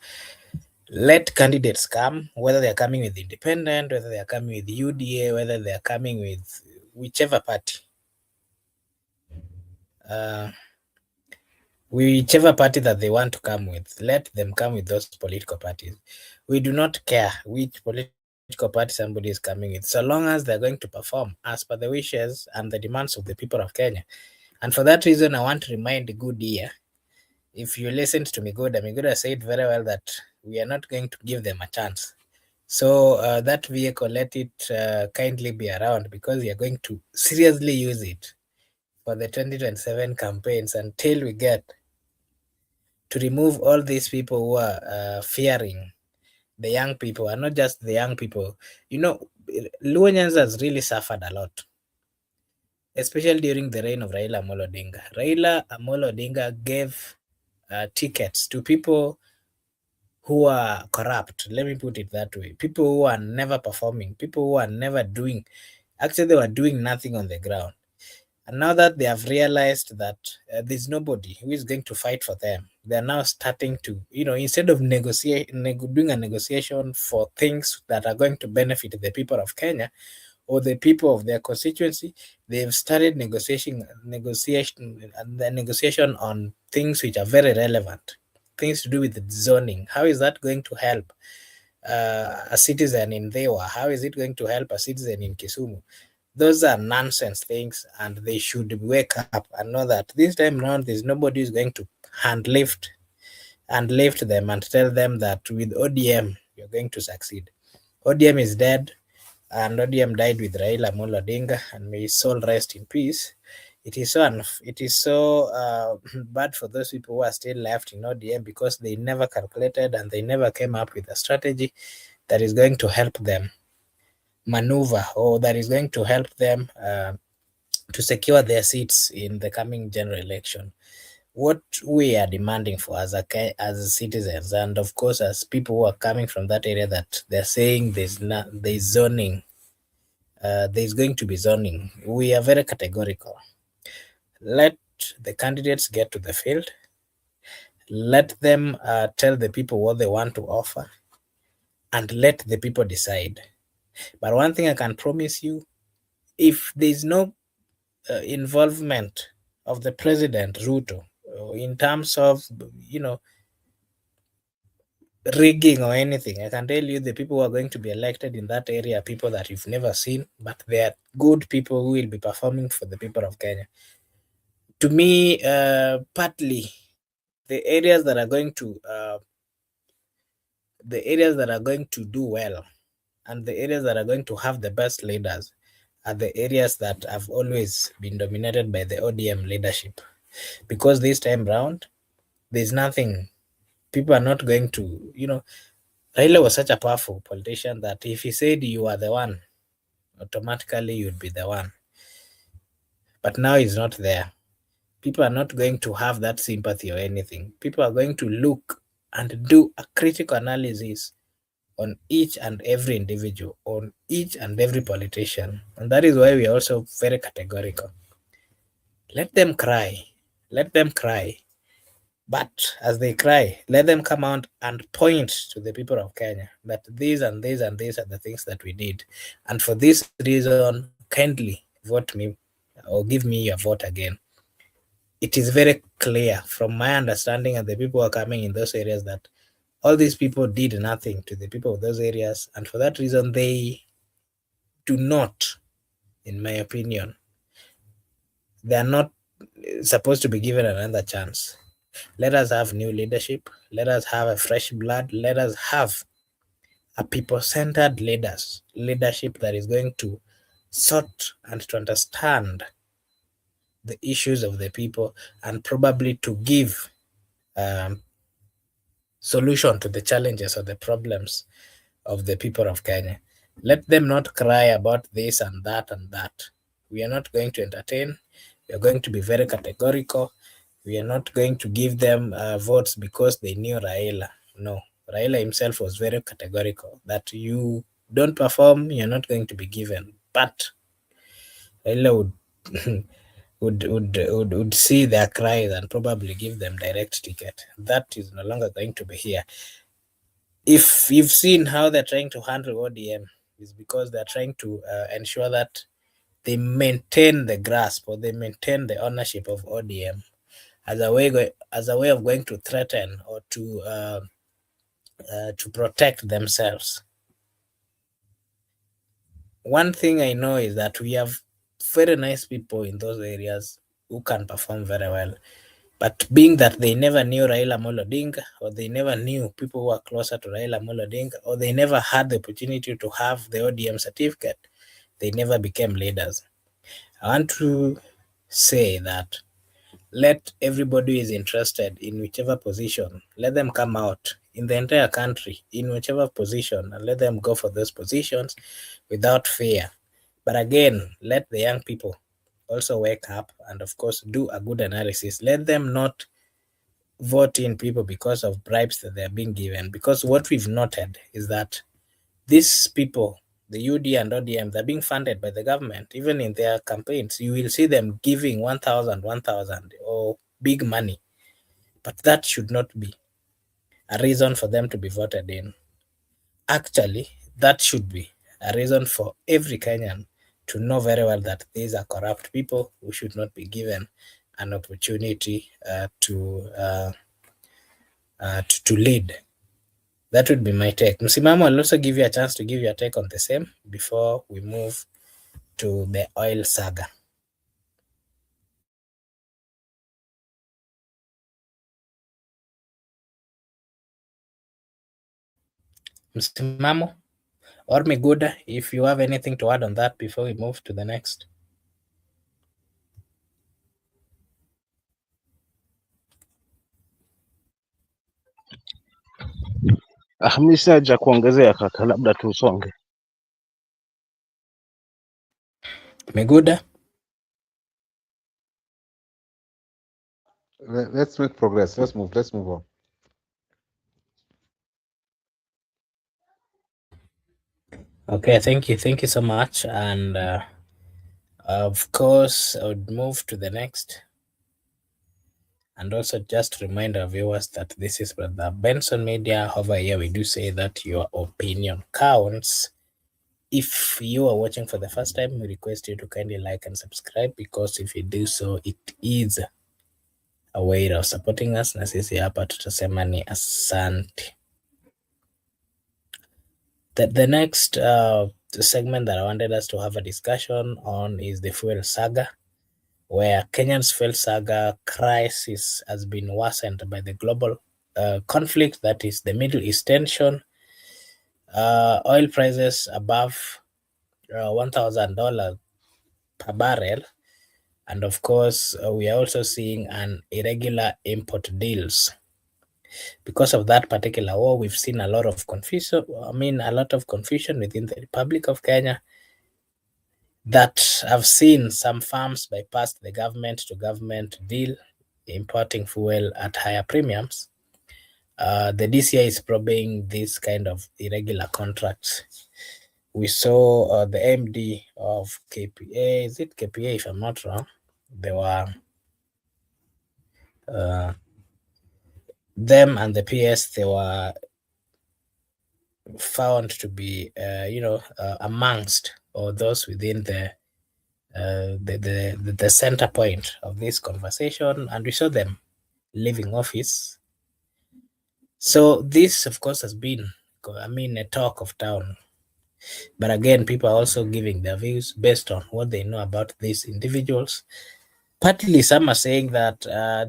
Let candidates come, whether they're coming with independent, whether they're coming with UDA, whether they're coming with whichever party. Whichever party that they want to come with, let them come with those political parties. We do not care which political party somebody is coming with, so long as they're going to perform as per the wishes and the demands of the people of Kenya. And for that reason, I want to remind good ear, if you listened to Miguda said very well that we are not going to give them a chance. So that vehicle, let it kindly be around, because we are going to seriously use it for the 2027 campaigns until we get to remove all these people who are fearing the young people, and not just the young people. Luo Nyanza has really suffered a lot, especially during the reign of Raila Amolo Odinga. Raila Amolo Odinga gave tickets to people who are corrupt. Let me put it that way. People who are never performing, people who are never doing, actually, they were doing nothing on the ground. And now that they have realized that there's nobody who is going to fight for them, they're now starting to, instead of doing a negotiation for things that are going to benefit the people of Kenya or the people of their constituency, they've started negotiation on things which are very relevant, things to do with the zoning. How is that going to help a citizen in Dewa? How is it going to help a citizen in Kisumu? Those are nonsense things, and they should wake up and know that this time around there's nobody who's going to lift them and tell them that with ODM you're going to succeed. ODM is dead, and ODM died with Raila Amolo Odinga, and may his soul rest in peace. It is so bad for those people who are still left in ODM, because they never calculated and they never came up with a strategy that is going to help them maneuver, or that is going to help them to secure their seats in the coming general election. What we are demanding for as citizens, and of course as people who are coming from that area, that they're saying there's zoning, there's going to be zoning. We are very categorical. Let the candidates get to the field. Let them tell the people what they want to offer, and let the people decide. But one thing I can promise you, if there's no involvement of the president Ruto in terms of rigging or anything, I can tell you the people who are going to be elected in that area are people that you've never seen, but they are good people who will be performing for the people of Kenya. To me, partly the areas that are going to do well, and the areas that are going to have the best leaders, are the areas that have always been dominated by the ODM leadership. Because this time round, there's nothing. People are not going to, Raila was such a powerful politician that if he said you are the one, automatically you'd be the one. But now he's not there. People are not going to have that sympathy or anything. People are going to look and do a critical analysis on each and every individual, on each and every politician. And that is why we are also very categorical. Let them cry. Let them cry. But as they cry, let them come out and point to the people of Kenya that these and these and these are the things that we did. And for this reason, kindly vote me or give me your vote again. It is very clear from my understanding and the people who are coming in those areas that all these people did nothing to the people of those areas. And for that reason, they do not, in my opinion, they are not supposed to be given another chance. Let us have new leadership. Let us have a fresh blood. Let us have a people-centered leadership that is going to sort and to understand the issues of the people, and probably to give solution to the challenges or the problems of the people of Kenya. Let them not cry about this and that and that. We are not going to entertain. We are going to be very categorical. We are not going to give them votes because they knew Raila. No, Raila himself was very categorical that you don't perform, you're not going to be given. But Raila would see their cries and probably give them direct ticket. That is no longer going to be here. If you've seen how they're trying to handle ODM, is because they're trying to ensure that they maintain the grasp or they maintain the ownership of ODM as a way of going to threaten or to protect themselves. One thing I know is that we have very nice people in those areas who can perform very well. But being that they never knew Raila Amolo Odinga, or they never knew people who are closer to Raila Amolo Odinga, or they never had the opportunity to have the ODM certificate, they never became leaders. I want to say that let everybody who is interested in whichever position, let them come out in the entire country, in whichever position, and let them go for those positions without fear. But again, let the young people also wake up and, of course, do a good analysis. Let them not vote in people because of bribes that they're being given. Because what we've noted is that these people, the UD and ODM, they're being funded by the government. Even in their campaigns, you will see them giving 1,000, or big money. But that should not be a reason for them to be voted in. Actually, that should be a reason for every Kenyan to know very well that these are corrupt people who should not be given an opportunity to lead. That would be my take. Msimamo, I'll also give you a chance to give your take on the same before we move to the oil saga. Msimamo or Miguda, if you have anything to add on that before we move to the next. Mi sina cha kuongezea kaka, labda tusonge. Miguda? Let's make progress. Let's move on. Okay, thank you so much. And of course, I would move to the next. And also just remind our viewers that this is Brother Benson Media. Over here, we do say that your opinion counts. If you are watching for the first time, we request you to kindly like and subscribe, because if you do so, it is a way of supporting us. Na sisi hapa tutasema ni asante. The next segment that I wanted us to have a discussion on is the fuel saga, where Kenya's fuel saga crisis has been worsened by the global conflict, that is the Middle East tension, oil prices above $1,000 per barrel, and of course, we are also seeing an irregular import deals. Because of that particular war, we've seen a lot of confusion. A lot of confusion within the Republic of Kenya, that have seen some farms bypass the government-to-government deal, importing fuel at higher premiums. The DCI is probing this kind of irregular contracts. We saw the MD of KPA, is it KPA if I'm not wrong? They were them and the PS, they were found to be, amongst, or those within the center point of this conversation, and we saw them leaving office. So this, of course, has been, a talk of town. But again, people are also giving their views based on what they know about these individuals. Partly, some are saying that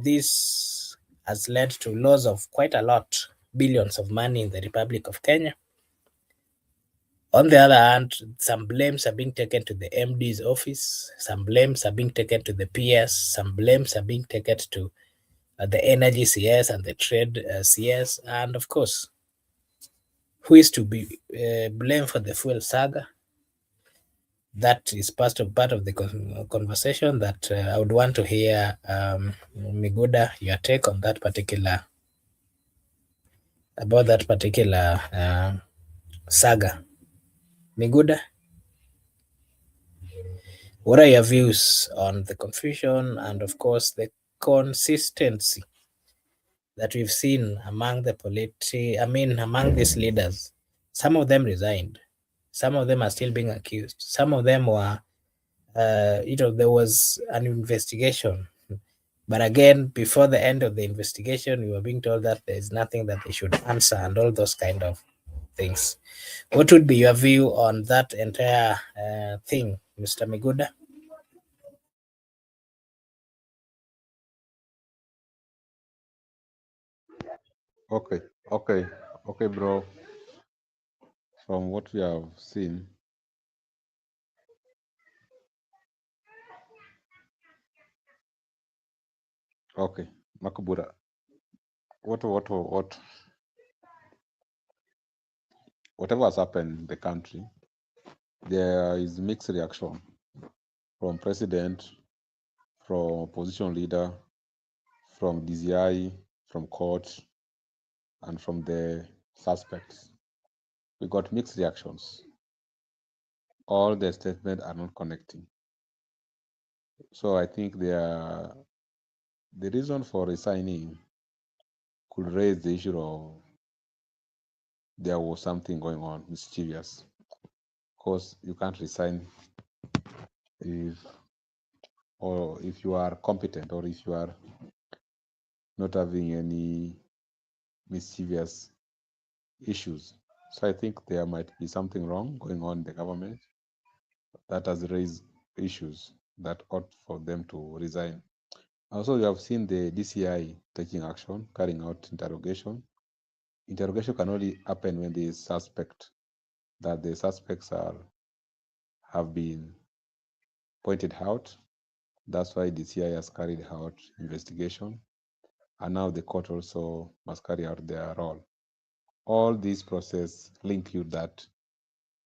this has led to loss of quite a lot, billions of money in the Republic of Kenya. On the other hand, some blames are being taken to the MD's office, some blames are being taken to the PS, some blames are being taken to the energy CS and the trade CS, and of course, who is to be blamed for the fuel saga? That is part of the conversation that I would want to hear, Miguda, your take on that particular saga. Miguda, what are your views on the confusion and, of course, the consistency that we've seen among among these leaders? Some of them resigned. Some of them are still being accused. Some of them were, there was an investigation. But again, before the end of the investigation, we were being told that there is nothing that they should answer and all those kind of things. What would be your view on that entire thing, Mr. Miguda? Okay, bro. From what we have seen, okay, Makubura, whatever has happened in the country, there is mixed reaction from president, from opposition leader, from DCI, from court, and from the suspects. We got mixed reactions. All the statements are not connecting. So I think the reason for resigning could raise the issue of there was something going on mischievous. Of course, you can't resign if you are competent or if you are not having any mischievous issues. So I think there might be something wrong going on in the government that has raised issues that ought for them to resign. Also, you have seen the DCI taking action, carrying out interrogation. Interrogation can only happen when there is suspect, that the suspects have been pointed out. That's why DCI has carried out investigation, and now the court also must carry out their role. All these process link you that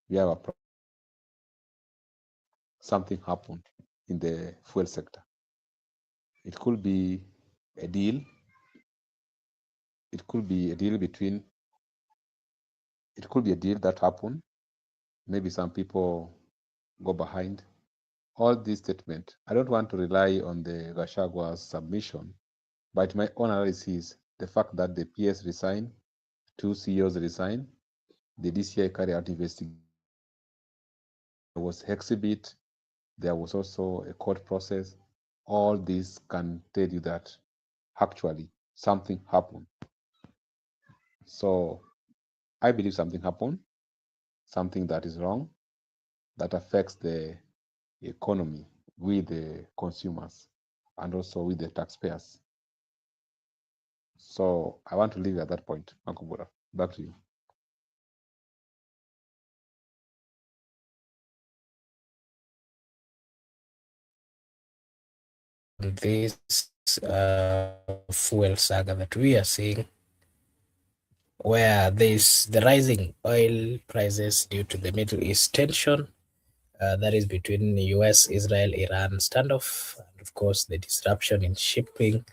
we have something happened in the fuel sector. It could be a deal. It could be a deal that happened. Maybe some people go behind. All these statements, I don't want to rely on the Gashagua's submission, but my own analysis, the fact that the PS resigned, 2 CEOs resigned, the DCI carried out investigation, there was exhibit, there was also a court process. All this can tell you that actually something happened. So I believe something happened, something that is wrong, that affects the economy with the consumers and also with the taxpayers. So I want to leave at that point. Makubura, back to you. This fuel saga that we are seeing, where there's the rising oil prices due to the Middle East tension, that is between the US, Israel, Iran standoff, and of course the disruption in shipping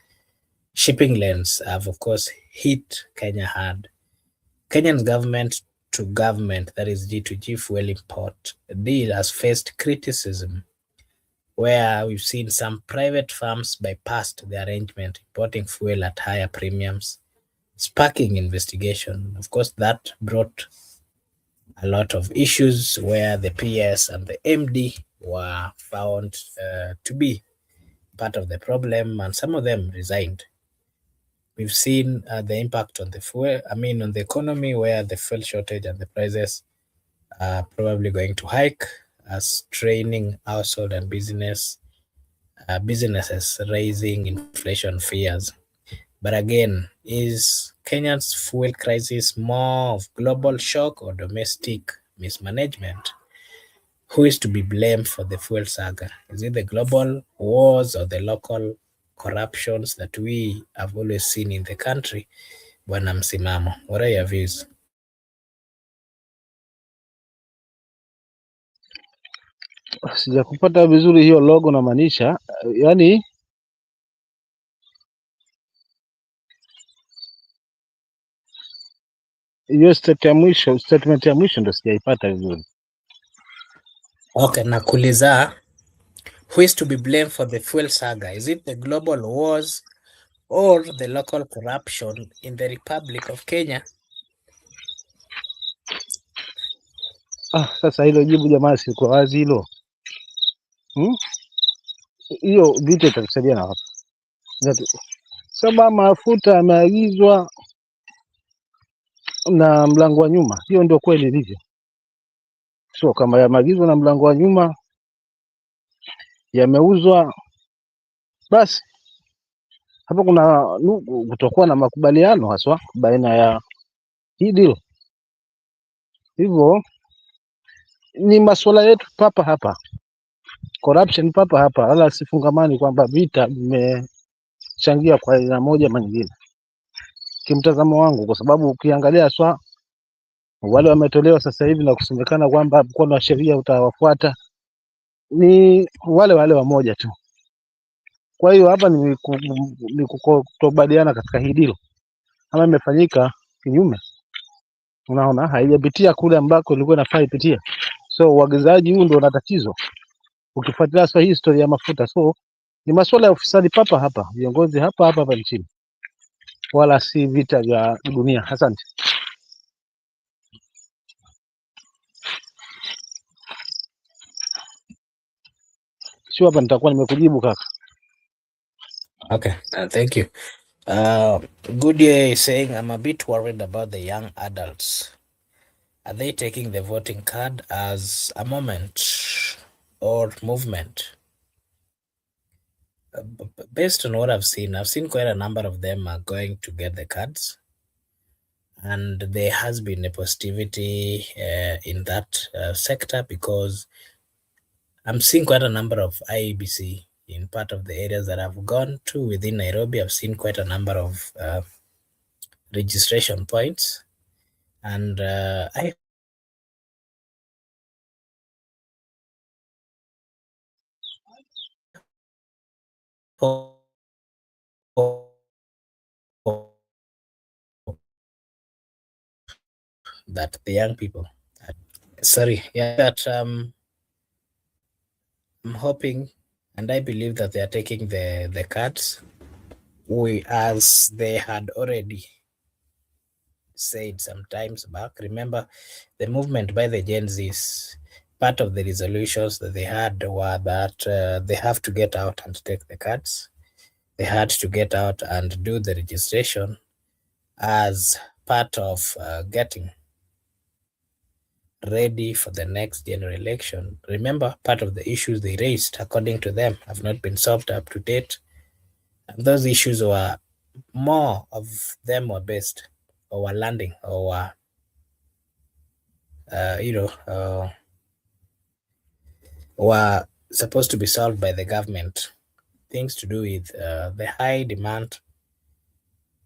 lanes have of course hit Kenya hard. Kenyan government to government, that is G2G fuel import deal, has faced criticism, where we've seen some private firms bypassed the arrangement, importing fuel at higher premiums, sparking investigation. Of course, that brought a lot of issues where the PS and the MD were found to be part of the problem, and some of them resigned. We've seen the impact on on the economy, where the fuel shortage and the prices are probably going to hike as training household and businesses raising inflation fears. But again, is Kenya's fuel crisis more of global shock or domestic mismanagement? Who is to be blamed for the fuel saga? Is it the global wars or the local corruptions that we have always seen in the country. Bwana Msimamo, what are your views? Sijakupata vizuri hiyo logo na maanisha, yani hiyo statement ya mwisho ndo sijaipata vizuri. Okay, nakuuliza, who is to be blamed for the fuel saga? Is it the global wars or the local corruption in the Republic of Kenya? Sasa hilo jibu jamaa, siko wazi hilo. Hiyo vita itatusaidia na wapi? Saba mafuta yameagizwa na mlango wa nyuma, hiyo ndio kweli ilivyo. So kama yameagizwa na mlango wa nyuma, yameuzwa, basi hapo kuna kutokuwa na makubaliano haswa baina ya hii deal. Hivyo ni masuala yetu papa hapa, corruption papa hapa, wala sifungamani kwamba vita vimechangia kwa aina moja ama nyingine, kimtazamo wangu, kwa sababu ukiangalia haswa wale wametolewa sasa hivi na kusemekana kwamba mkono wa sheria utawafuata ni wale wale wamoja tu. Kwa hiyo hapa ni kutobadiana katika hii deal, ama imefanyika kinyume. Unaona, haijapitia kule ambako ilikuwa inafaa ipitia. So uagizaji huu ndio una tatizo, ukifuatilia sasa hii historia ya mafuta. So ni masuala ya ufisadi papa hapa, viongozi hapa nchini, wala si vita vya dunia. Asante. Sio hapa nitakuwa nimekujibu kaka. Okay, thank you. Goodyear is saying, I'm a bit worried about the young adults. Are they taking the voting card as a moment or movement? Based on what I've seen quite a number of them are going to get the cards. And there has been a positivity in that sector, because I'm seeing quite a number of IEBC in part of the areas that I've gone to within Nairobi. I've seen quite a number of registration points, and I hope that the young people, that I'm hoping and I believe that they are taking the cards, as they had already said sometimes back. Remember, the movement by the Gen Zs, part of the resolutions that they had were that they have to get out and take the cards. They had to get out and do the registration as part of getting ready for the next general election. Remember, part of the issues they raised, according to them, have not been solved up to date. And those issues were, more of them were based or were landing or were, were supposed to be solved by the government. Things to do with the high demand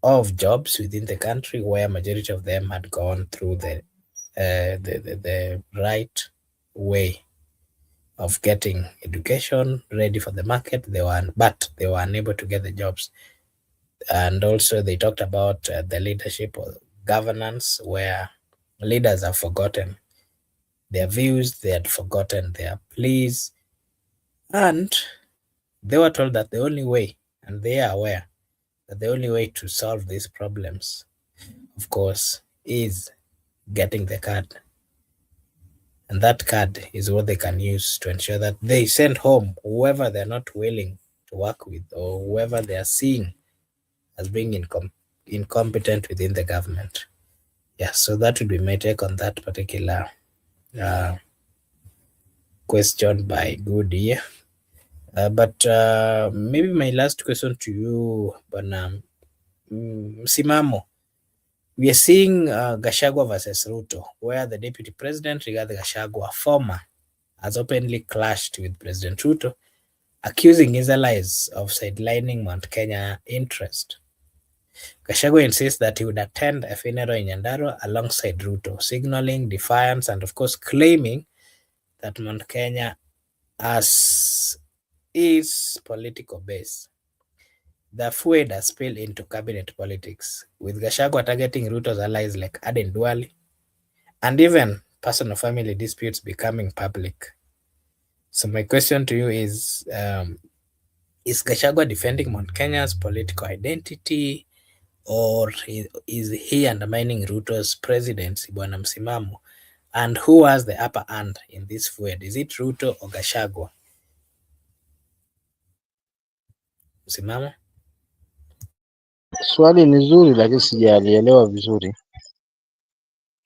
of jobs within the country, where majority of them had gone through the right way of getting education ready for the market. But they were unable to get the jobs. And also they talked about the leadership or governance, where leaders have forgotten their views, they had forgotten their pleas, and they were told that the only way, and they are aware that the only way to solve these problems, of course, is getting the card. And that card is what they can use to ensure that they send home whoever they're not willing to work with, or whoever they are seeing as being incompetent within the government. Yeah, so that would be my take on that particular question by Goodyear. But maybe my last question to you, Bwana Msimamo. We are seeing Gachagua versus Ruto, where the deputy president, Rigathi Gachagua, former, has openly clashed with President Ruto, accusing his allies of sidelining Mount Kenya interest. Gachagua insists that he would attend a funeral in Nyandarua alongside Ruto, signaling defiance and, of course, claiming that Mount Kenya as his political base. The fluid has spilled into cabinet politics, with Gachagua targeting Ruto's allies like Aden Duale, and even personal family disputes becoming public. So my question to you is Gachagua defending Mount Kenya's political identity, or is he undermining Ruto's presidency, Bwana Msimamo? And who has the upper hand in this fluid? Is it Ruto or Gachagua? Msimamo? Swali ni zuri, lakini sijalielewa vizuri.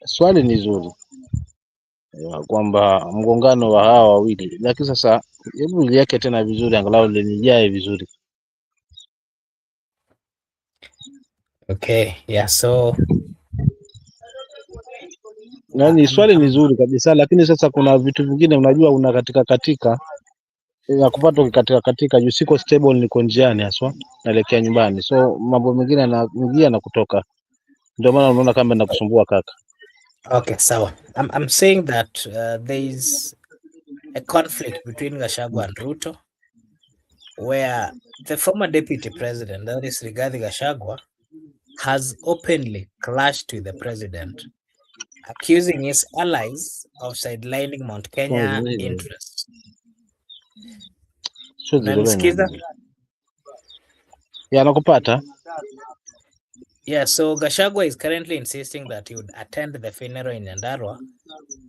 Swali ni zuri kwamba mgongano wa hawa wawili, lakini sasa hebu liweke tena vizuri, angalau linijae vizuri. Okay, yeah, so Yaani swali ni zuri kabisa, lakini sasa kuna vitu vingine unajua, una katika ya kupata katika juu siko stable, niko njiani haswa naelekea nyumbani, so mambo mengine yanaingia na kutoka, ndio maana unaona kama nakusumbua kaka. okay, so I'm saying that there is a conflict between Gachagua and Ruto, where the former deputy president, that is Rigathi Gachagua, has openly clashed with the president, accusing his allies of sidelining Mount Kenya interests. Unanisikiza? Yeah, nakupata. Yeah, so Gachagua is currently insisting that he would attend the funeral in Nyandarua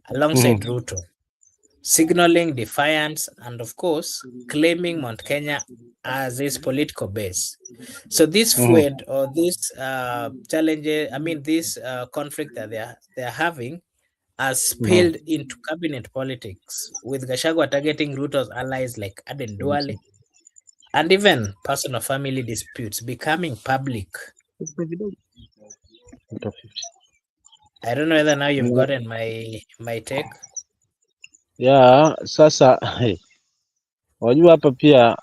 alongside Ruto, signaling defiance and, of course, claiming Mount Kenya as his political base. So this fluid or this challenge, I mean, this conflict that they're having has spilled into cabinet politics, with Gachagua targeting Ruto's allies like Aden Duale, and even personal family disputes becoming public. I don't know whether now you've gotten my take. Yeah, sasa wajua hapa pia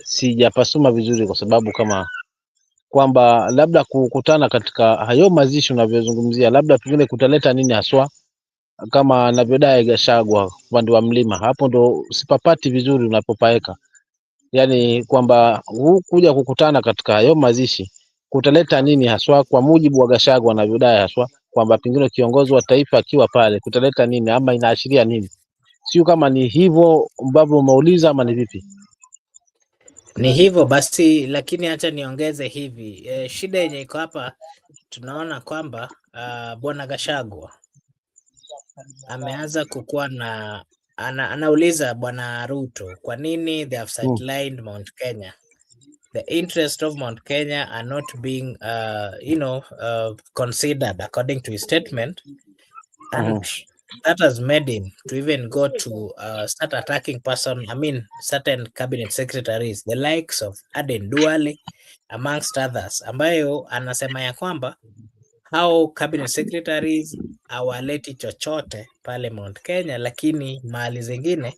sijapasoma vizuri, kwa sababu kama kwamba labda kukutana katika hayo mazishi unavyozungumzia, labda pengine kutaleta nini haswa, kama anavyodai Gachagua upande wa mlima, hapo ndo sipapati vizuri unapopaeka. Yani kwamba kuja kukutana katika hayo mazishi kutaleta nini haswa, kwa mujibu wa Gachagua anavyodai haswa, kwamba pengine kiongozi wa taifa akiwa pale kutaleta nini, ama inaashiria nini? Sio kama ni hivyo ambavyo umeuliza ama ni vipi? Ni hivyo basi, lakini acha niongeze hivi. Shida yenye iko hapa, tunaona kwamba bwana Gachagua ameanza kukuwa na anauliza bwana Ruto, kwa nini they have sidelined Mount Kenya? The interest of Mount Kenya are not being considered according to his statement, and that has made him to even go to start attacking certain cabinet secretaries, the likes of Aden Duale amongst others, ambayo anasema ya kwamba hao cabinet secretaries hawaleti chochote pale Mount Kenya, lakini mahali zingine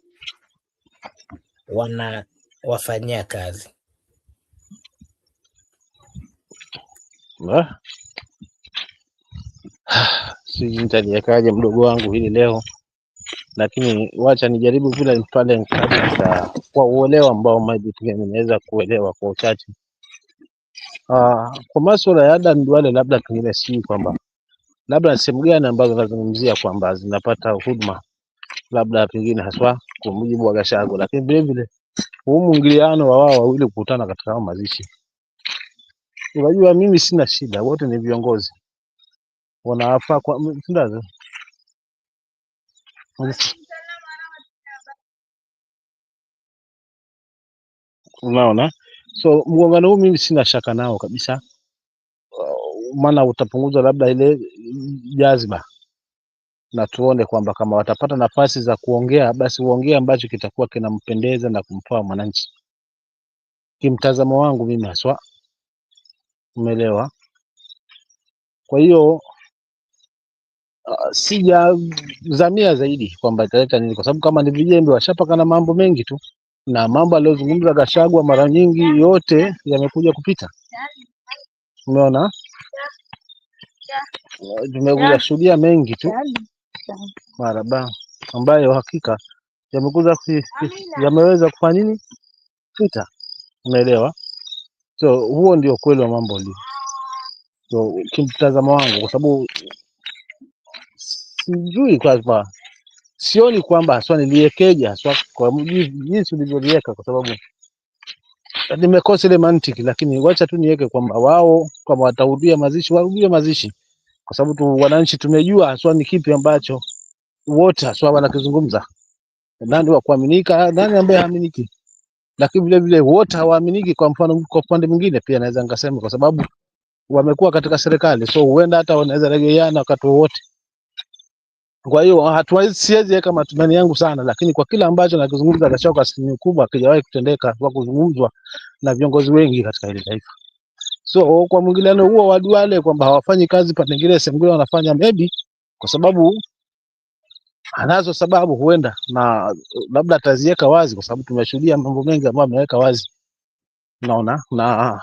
wanawafanyia kazi. Sijui nitaliekaje mdogo wangu hili leo, lakini wacha nijaribu vile pale kwa uelewa ambao maybe ninaweza kuelewa kwa uchache. Kwa masuala ya Aden Duale, labda pengine si kwamba labda sehemu gani ambazo nazungumzia kwamba zinapata huduma labda pengine haswa kwa mujibu wa Gachagua, lakini vile vile huu mwingiliano wa wao wawili kukutana katika mazishi, unajua mimi sina shida, wote ni viongozi wanafaa kwa mfundazo. Unaona, so mgongano huu mimi sina shaka nao kabisa, maana utapunguza labda ile jazba, na tuone kwamba kama watapata nafasi za kuongea, basi uongea ambacho kitakuwa kinampendeza na kumfaa mwananchi, kimtazamo wangu mimi haswa, umeelewa? Kwa hiyo sijazamia zaidi kwamba italeta nini, kwa sababu kama ni vijembe washapaka na mambo mengi tu, na mambo aliyozungumza Gachagua mara nyingi yote yamekuja kupita. Umeona, tumekuja shuhudia mengi tu maraba ambayo hakika yameweza kufanya nini pita. Umeelewa? So huo ndio kweli wa mambo ulivyo. So kimtazamo wangu, kwa sababu sijui kwamba sioni kwamba haswa niliekeja haswa kwa jinsi ulivyoliweka, kwa sababu nimekosa ile mantiki, lakini wacha tu niweke kwamba wao kama watarudia mazishi warudie mazishi, kwa sababu tu wananchi tumejua haswa ni kipi ambacho wote haswa wanakizungumza, nani wa kuaminika, nani ambaye haaminiki, lakini vile vile wote hawaaminiki. Kwa mfano, kwa upande mwingine pia naweza nikasema, kwa sababu wamekuwa katika serikali, so huenda hata wanaweza regeana wakati wowote. Kwa hiyo siwezi weka matumaini yangu sana, lakini kwa kila ambacho nakizungumza Gachagua, asilimia kubwa akijawahi kutendeka kwa kuzungumzwa na viongozi wengi katika hili taifa. So kwa mwingiliano huo wa Duale kwamba hawafanyi kazi pande nyingine, sehemu nyingine wanafanya, maybe kwa sababu anazo sababu, huenda na labda ataziweka wazi, kwa sababu tumeshuhudia mambo mengi ambayo ameweka wazi, unaona. Na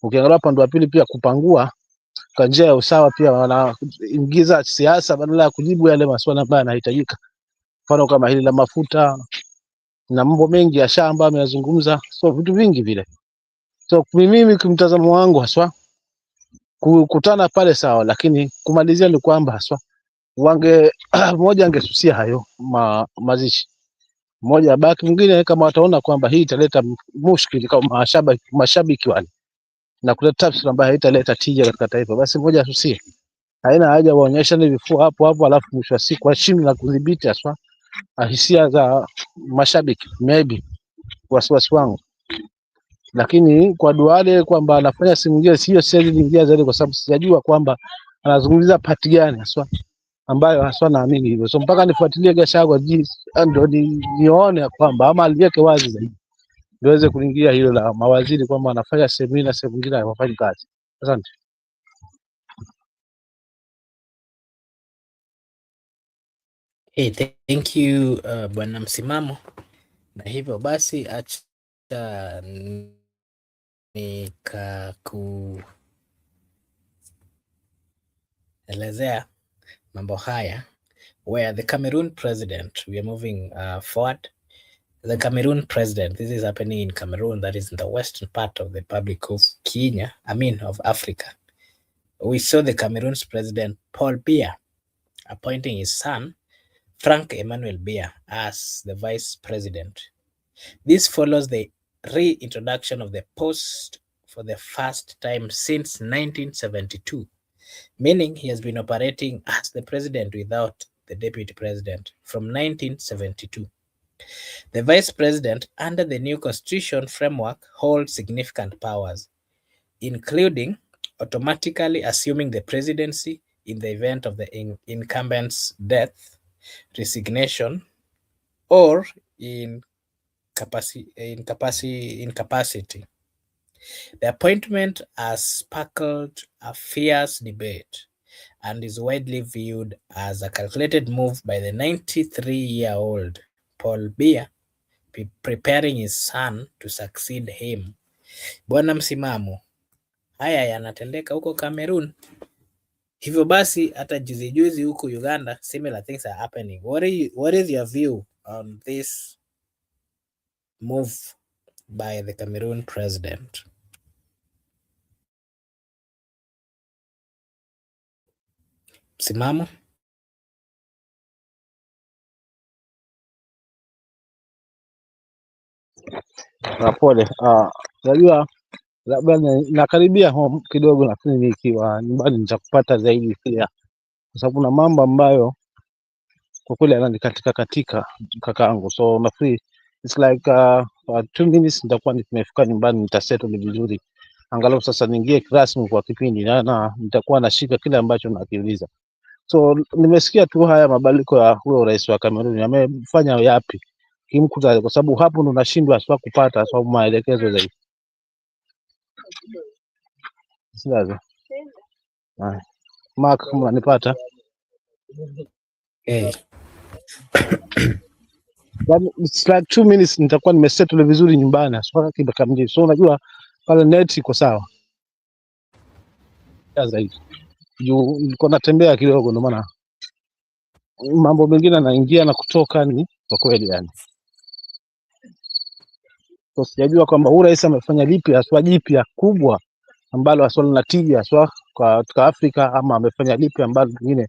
ukiangalia upande wa pili pia kupangua kwa njia ya usawa, pia wanaingiza siasa badala ya kujibu yale maswali ambayo yanahitajika, mfano kama hili la mafuta na mambo mengi ya shamba ameyazungumza, so vitu vingi vile. So mimi kimtazamo wangu haswa kukutana pale sawa, lakini kumalizia ni kwamba haswa mmoja angesusia hayo mazishi, mmoja abaki, mwingine kama wataona kwamba hii italeta mushkili kama mashabiki wale na kuleta tafsiri ambayo haitaleta tija katika taifa, basi mmoja asusie. Haina haja waonyeshane vifua hapo hapo, alafu mwisho wa siku washindwe na kudhibiti haswa hisia za mashabiki. Maybe wasiwasi wangu, lakini kwa Duale kwamba anafanya simu nyingine, sio siwezi kuingia zaidi, kwa sababu sijajua kwamba anazungumzia pati gani haswa ambayo haswa naamini hivyo. So mpaka nifuatilie Gachagua ndio nione kwamba ama aliweke wazi zaidi, ndio weze kuingia hilo la mawaziri kwamba anafanya sehemu na sehemu nyingine hawafanyi kazi. Asante. Hey, thank you Bwana Msimamo, na hivyo basi acha nikakuelezea mambo haya, where the Cameroon president, we are moving forward. The Cameroon president, this is happening in Cameroon, that is in the western part of the Republic of Kenya, of Africa. We saw the Cameroon's president Paul Biya appointing his son Frank Emmanuel Biya as the vice president. This follows the reintroduction of the post for the first time since 1972, meaning he has been operating as the president without the deputy president from 1972. The vice president under the new constitution framework holds significant powers, including automatically assuming the presidency in the event of the incumbent's death, resignation, or incapacity. The appointment has sparkled a fierce debate and is widely viewed as a calculated move by the 93-year-old Paul Biya, preparing his son to succeed him. Bwana Msimamo, haya yanatendeka huko Cameroon. Hivyo basi hata juzi huko Uganda similar things are happening. What is your view on this move by the Cameroon president? Msimamo? Pole. Najua labda nakaribia home kidogo, lakini nikiwa nyumbani nitakupata zaidi pia, kwa sababu na mambo ambayo kwa kweli yananikatika kakaangu. So nafikiri it's like 2 minutes nitakuwa nimefika nyumbani, nitasettle vizuri, angalau sasa niingie rasmi kwa kipindi na nitakuwa nashika kile ambacho nakiuliza. So nimesikia tu haya mabadiliko ya huyo rais wa Cameroon, amefanya yapi kimkuta, kwa sababu hapo ndo nashindwa sasa kupata sababu maelekezo zaidi. Silaza. Mark, kama unanipata? Hey. Yani it's like 2 minutes nitakuwa nimesettle vizuri nyumbani swala kibaka mjini. So unajua pale net iko sawa zaidi. Juu niko natembea kidogo, ndio maana mambo mengine naingia na kutoka ni kwa kweli yani. So sijajua kwamba huyu rais amefanya lipi haswa jipya kubwa ambalo haswa lina tija haswa katika Afrika, ama amefanya lipi ambalo pengine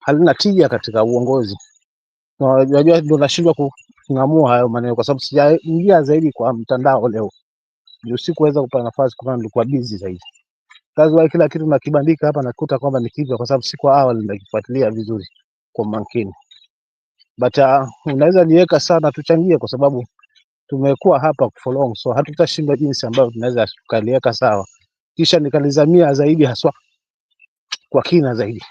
halina tija katika uongozi. Unajua ndio nashindwa kung'amua hayo maneno kwa sababu sijaingia zaidi kwa mtandao leo. Ndio sikuweza kupata nafasi kwa sababu nilikuwa busy zaidi. Kazi wa kila kitu nakibandika hapa nakuta kwamba ni kipya kwa sababu siku awali nilikifuatilia vizuri kwa makini. But unaweza niweka sana tuchangie kwa sababu tumekuwa hapa for long, so hatutashinda jinsi ambayo tunaweza tukaliweka sawa kisha nikalizamia zaidi haswa kwa kina zaidi.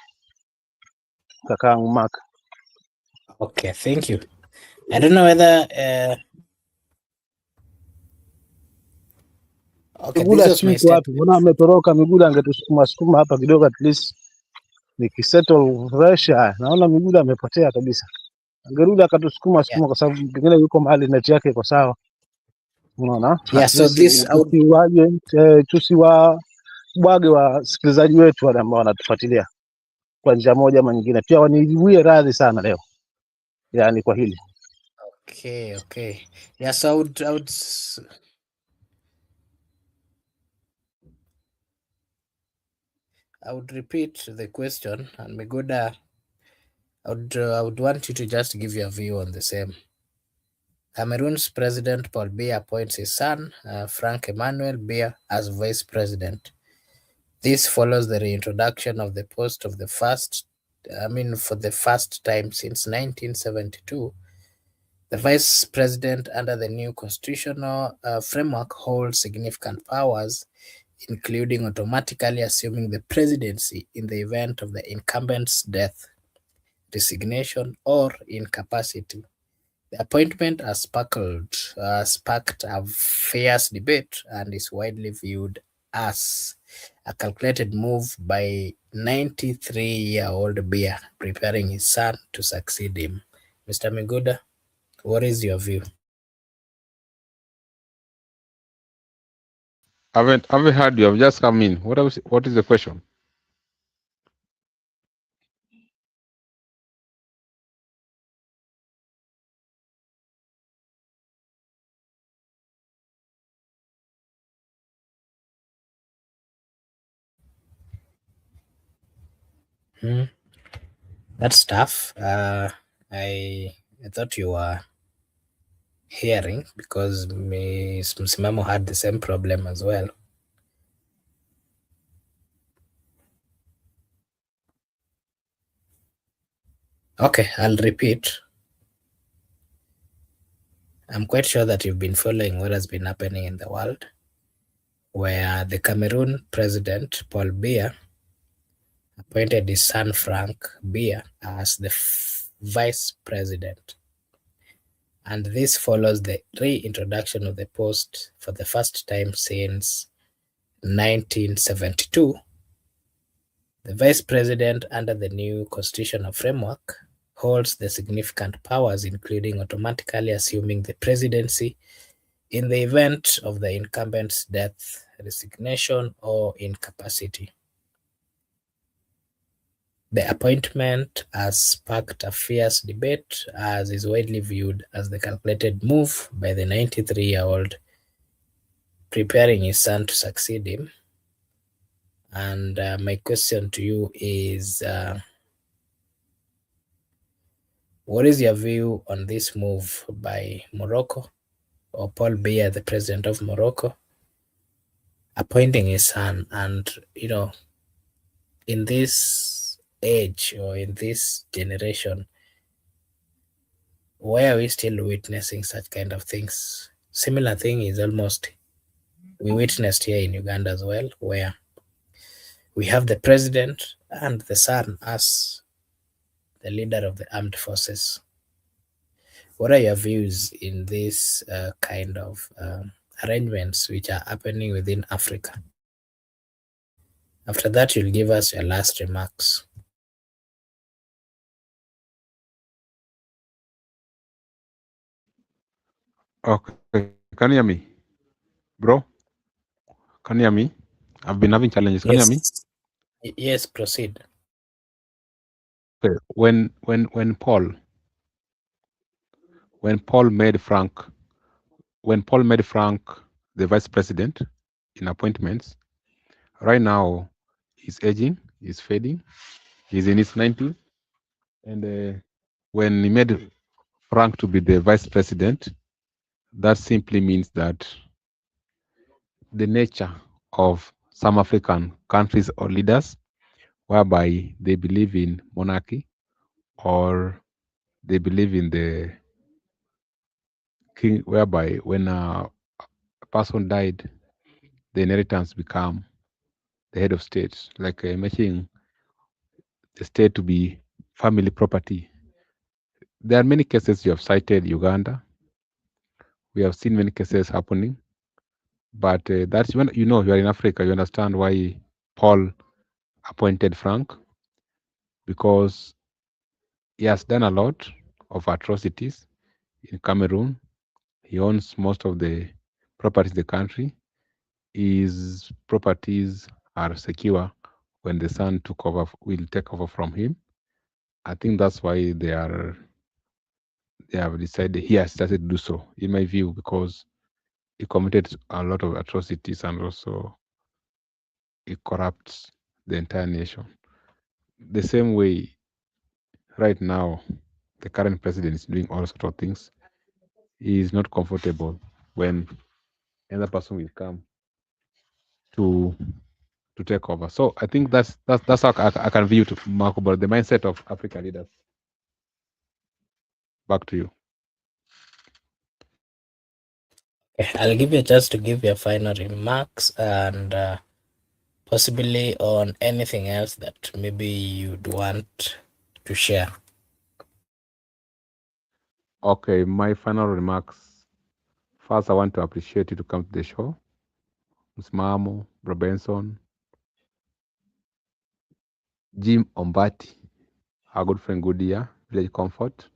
Kakaangu Mark. Okay, thank you. I don't know whether okay, Migula this was my siku wapi? Mbona ametoroka Migula? Angetusukuma sukuma hapa kidogo at least nikisettle fresh. Naona Migula amepotea kabisa. Angerudi akatusukuma sukuma kwa sababu pengine yuko mahali net yake iko sawa. Unaona? Yeah, so this tusiwabwage wasikilizaji wetu wale ambao wanatufuatilia kwa njia moja ama nyingine, pia waniwie radhi sana leo yani kwa hili. okay. Yeah, so I would repeat the question, and Megoda, I would want you to just give your view on the same. Cameroon's President Paul Biya appoints his son, Frank Emmanuel Biya, as vice president. This follows the reintroduction of the post for the first time since 1972. The vice president under the new constitutional framework holds significant powers, including automatically assuming the presidency in the event of the incumbent's death, resignation, or incapacity. The appointment has sparked a fierce debate and is widely viewed as a calculated move by 93-year-old Biya preparing his son to succeed him. Mr. Miguda, what is your view? I haven't heard you. I've just come in. What is the question? That's tough. I thought you were hearing because Ms. Msimamo had the same problem as well. Okay, I'll repeat. I'm quite sure that you've been following what has been happening in the world, where the Cameroon president, Paul Biya, appointed his son, Frank Biya, as the vice president. And this follows the reintroduction of the post for the first time since 1972. The vice president under the new constitutional framework holds the significant powers, including automatically assuming the presidency in the event of the incumbent's death, resignation, or incapacity. The appointment has sparked a fierce debate as is widely viewed as the calculated move by the 93-year-old preparing his son to succeed him. And my question to you is, what is your view on this move by Morocco, or Paul Biya, the president of Morocco, appointing his son? And, in this age or in this generation, why are we still witnessing such kind of things? Similar thing is almost we witnessed here in Uganda as well, where we have the president and the son as the leader of the armed forces. What are your views in this kind of arrangements which are happening within Africa? After that, you'll give us your last remarks. Okay, can you hear me, bro? Can you hear me? I've been having challenges. Can you hear me? Yes. Yes, proceed. Okay. When Paul made Frank when Paul made Frank the vice president in appointments, right now he's aging, he's fading, he's in his 90s, and when he made Frank to be the vice president, that simply means that the nature of some African countries or leaders, whereby they believe in monarchy or they believe in the king, whereby when a person died, the inheritance become the head of state, like making the state to be family property. There are many cases you have cited, Uganda. We have seen many cases happening, but that's when you know you are in Africa. You understand why Paul appointed Frank, because he has done a lot of atrocities in Cameroon. He owns most of the properties in the country. His properties are secure when the son will take over from him. I think that's why they have decided he has started to do so, in my view, because he committed a lot of atrocities and also it corrupts the entire nation. The same way, right now, the current president is doing all sorts of things. He is not comfortable when another person will come to take over. So I think that's how I can view to Marco about the mindset of African leaders. Back to you. Okay, I'll give you a chance to give your final remarks and possibly on anything else that maybe you'd want to share. Okay, my final remarks. First, I want to appreciate you to come to the show. Msimamo, Bro Benson, Jim Ombati, our good friend Goodia, Village Comfort,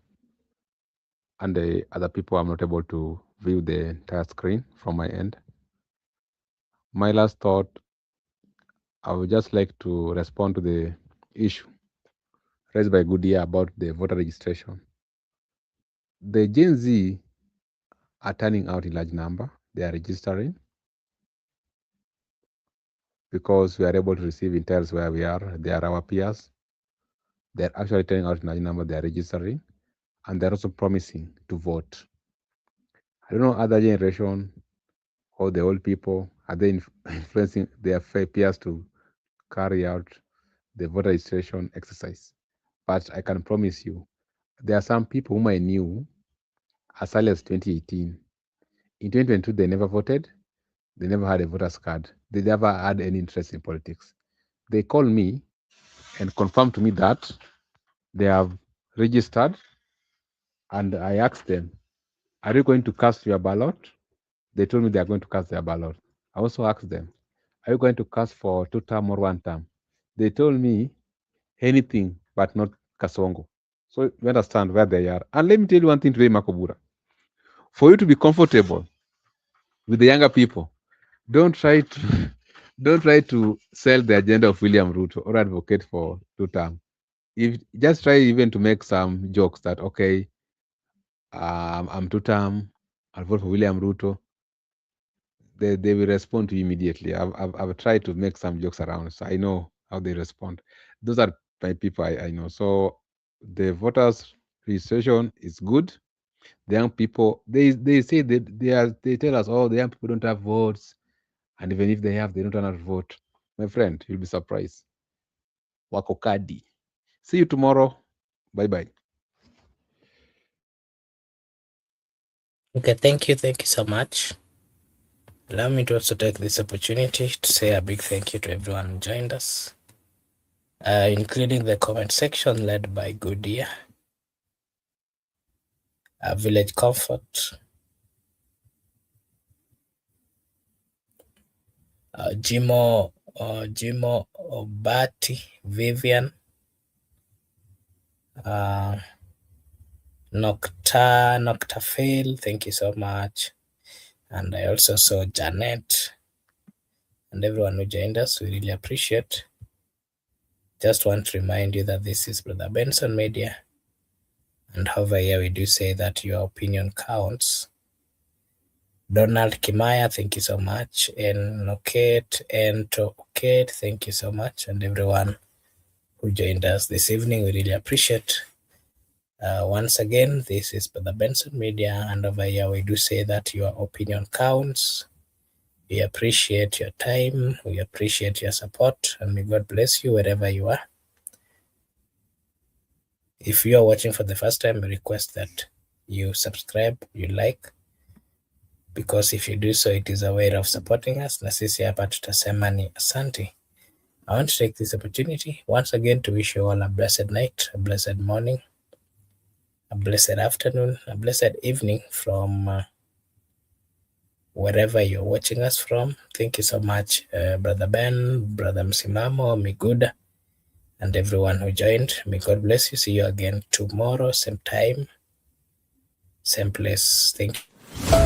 and the other people I'm not able to view the entire screen from my end. My last thought, I would just like to respond to the issue raised by Goodia about the voter registration. The Gen Z are turning out in large number. They are registering because we are able to receive intel where we are. They are our peers. They're actually turning out in large number. They are registering, and they're also promising to vote. I don't know other generation or the old people, are they influencing their peers to carry out the voter registration exercise? But I can promise you, there are some people whom I knew as early as 2018. In 2022, they never voted. They never had a voter's card. They never had any interest in politics. They called me and confirmed to me that they have registered. And I asked them, are you going to cast your ballot? They told me they are going to cast their ballot. I also asked them, are you going to cast for 2 term or 1 term? They told me anything but not Kasongo. So you understand where they are. And let me tell you one thing today, Makobura. For you to be comfortable with the younger people, don't try to don't try to sell the agenda of William Ruto or advocate for 2 term. If just try even to make some jokes that okay, I'm 2 term, I'll vote for William Ruto. They will respond to you immediately. I've tried to make some jokes around, so I know how they respond. Those are my people I know. So the voters registration is good. The young people they say that they tell us, oh, the young people don't have votes, and even if they have, they don't want to vote. My friend, you'll be surprised. Wako kadi. See you tomorrow. Bye bye. Okay, thank you so much. Allow me to also take this opportunity to say a big thank you to everyone who joined us, including the comment section led by Goodia, Village Comfort, Jimo Obati, Vivian, Nocta Fail, thank you so much. And I also saw Janet and everyone who joined us. We really appreciate. Just want to remind you that this is Brother Benson Media. And over here, we do say that your opinion counts. Donald Kimaya, thank you so much. And Tokate, thank you so much. And everyone who joined us this evening, we really appreciate. Once again, this is Brother Benson Media, and over here we do say that your opinion counts. We appreciate your time, we appreciate your support, and may God bless you wherever you are. If you are watching for the first time, we request that you subscribe, you like, because if you do so, it is a way of supporting us. Na sisi hapa tutasema ni asante. I want to take this opportunity once again to wish you all a blessed night, a blessed morning, a blessed afternoon, a blessed evening from wherever you're watching us from. Thank you so much, Brother Ben, Brother Msimamo, Miguda, and everyone who joined. May God bless you. See you again tomorrow, same time, same place. Thank you.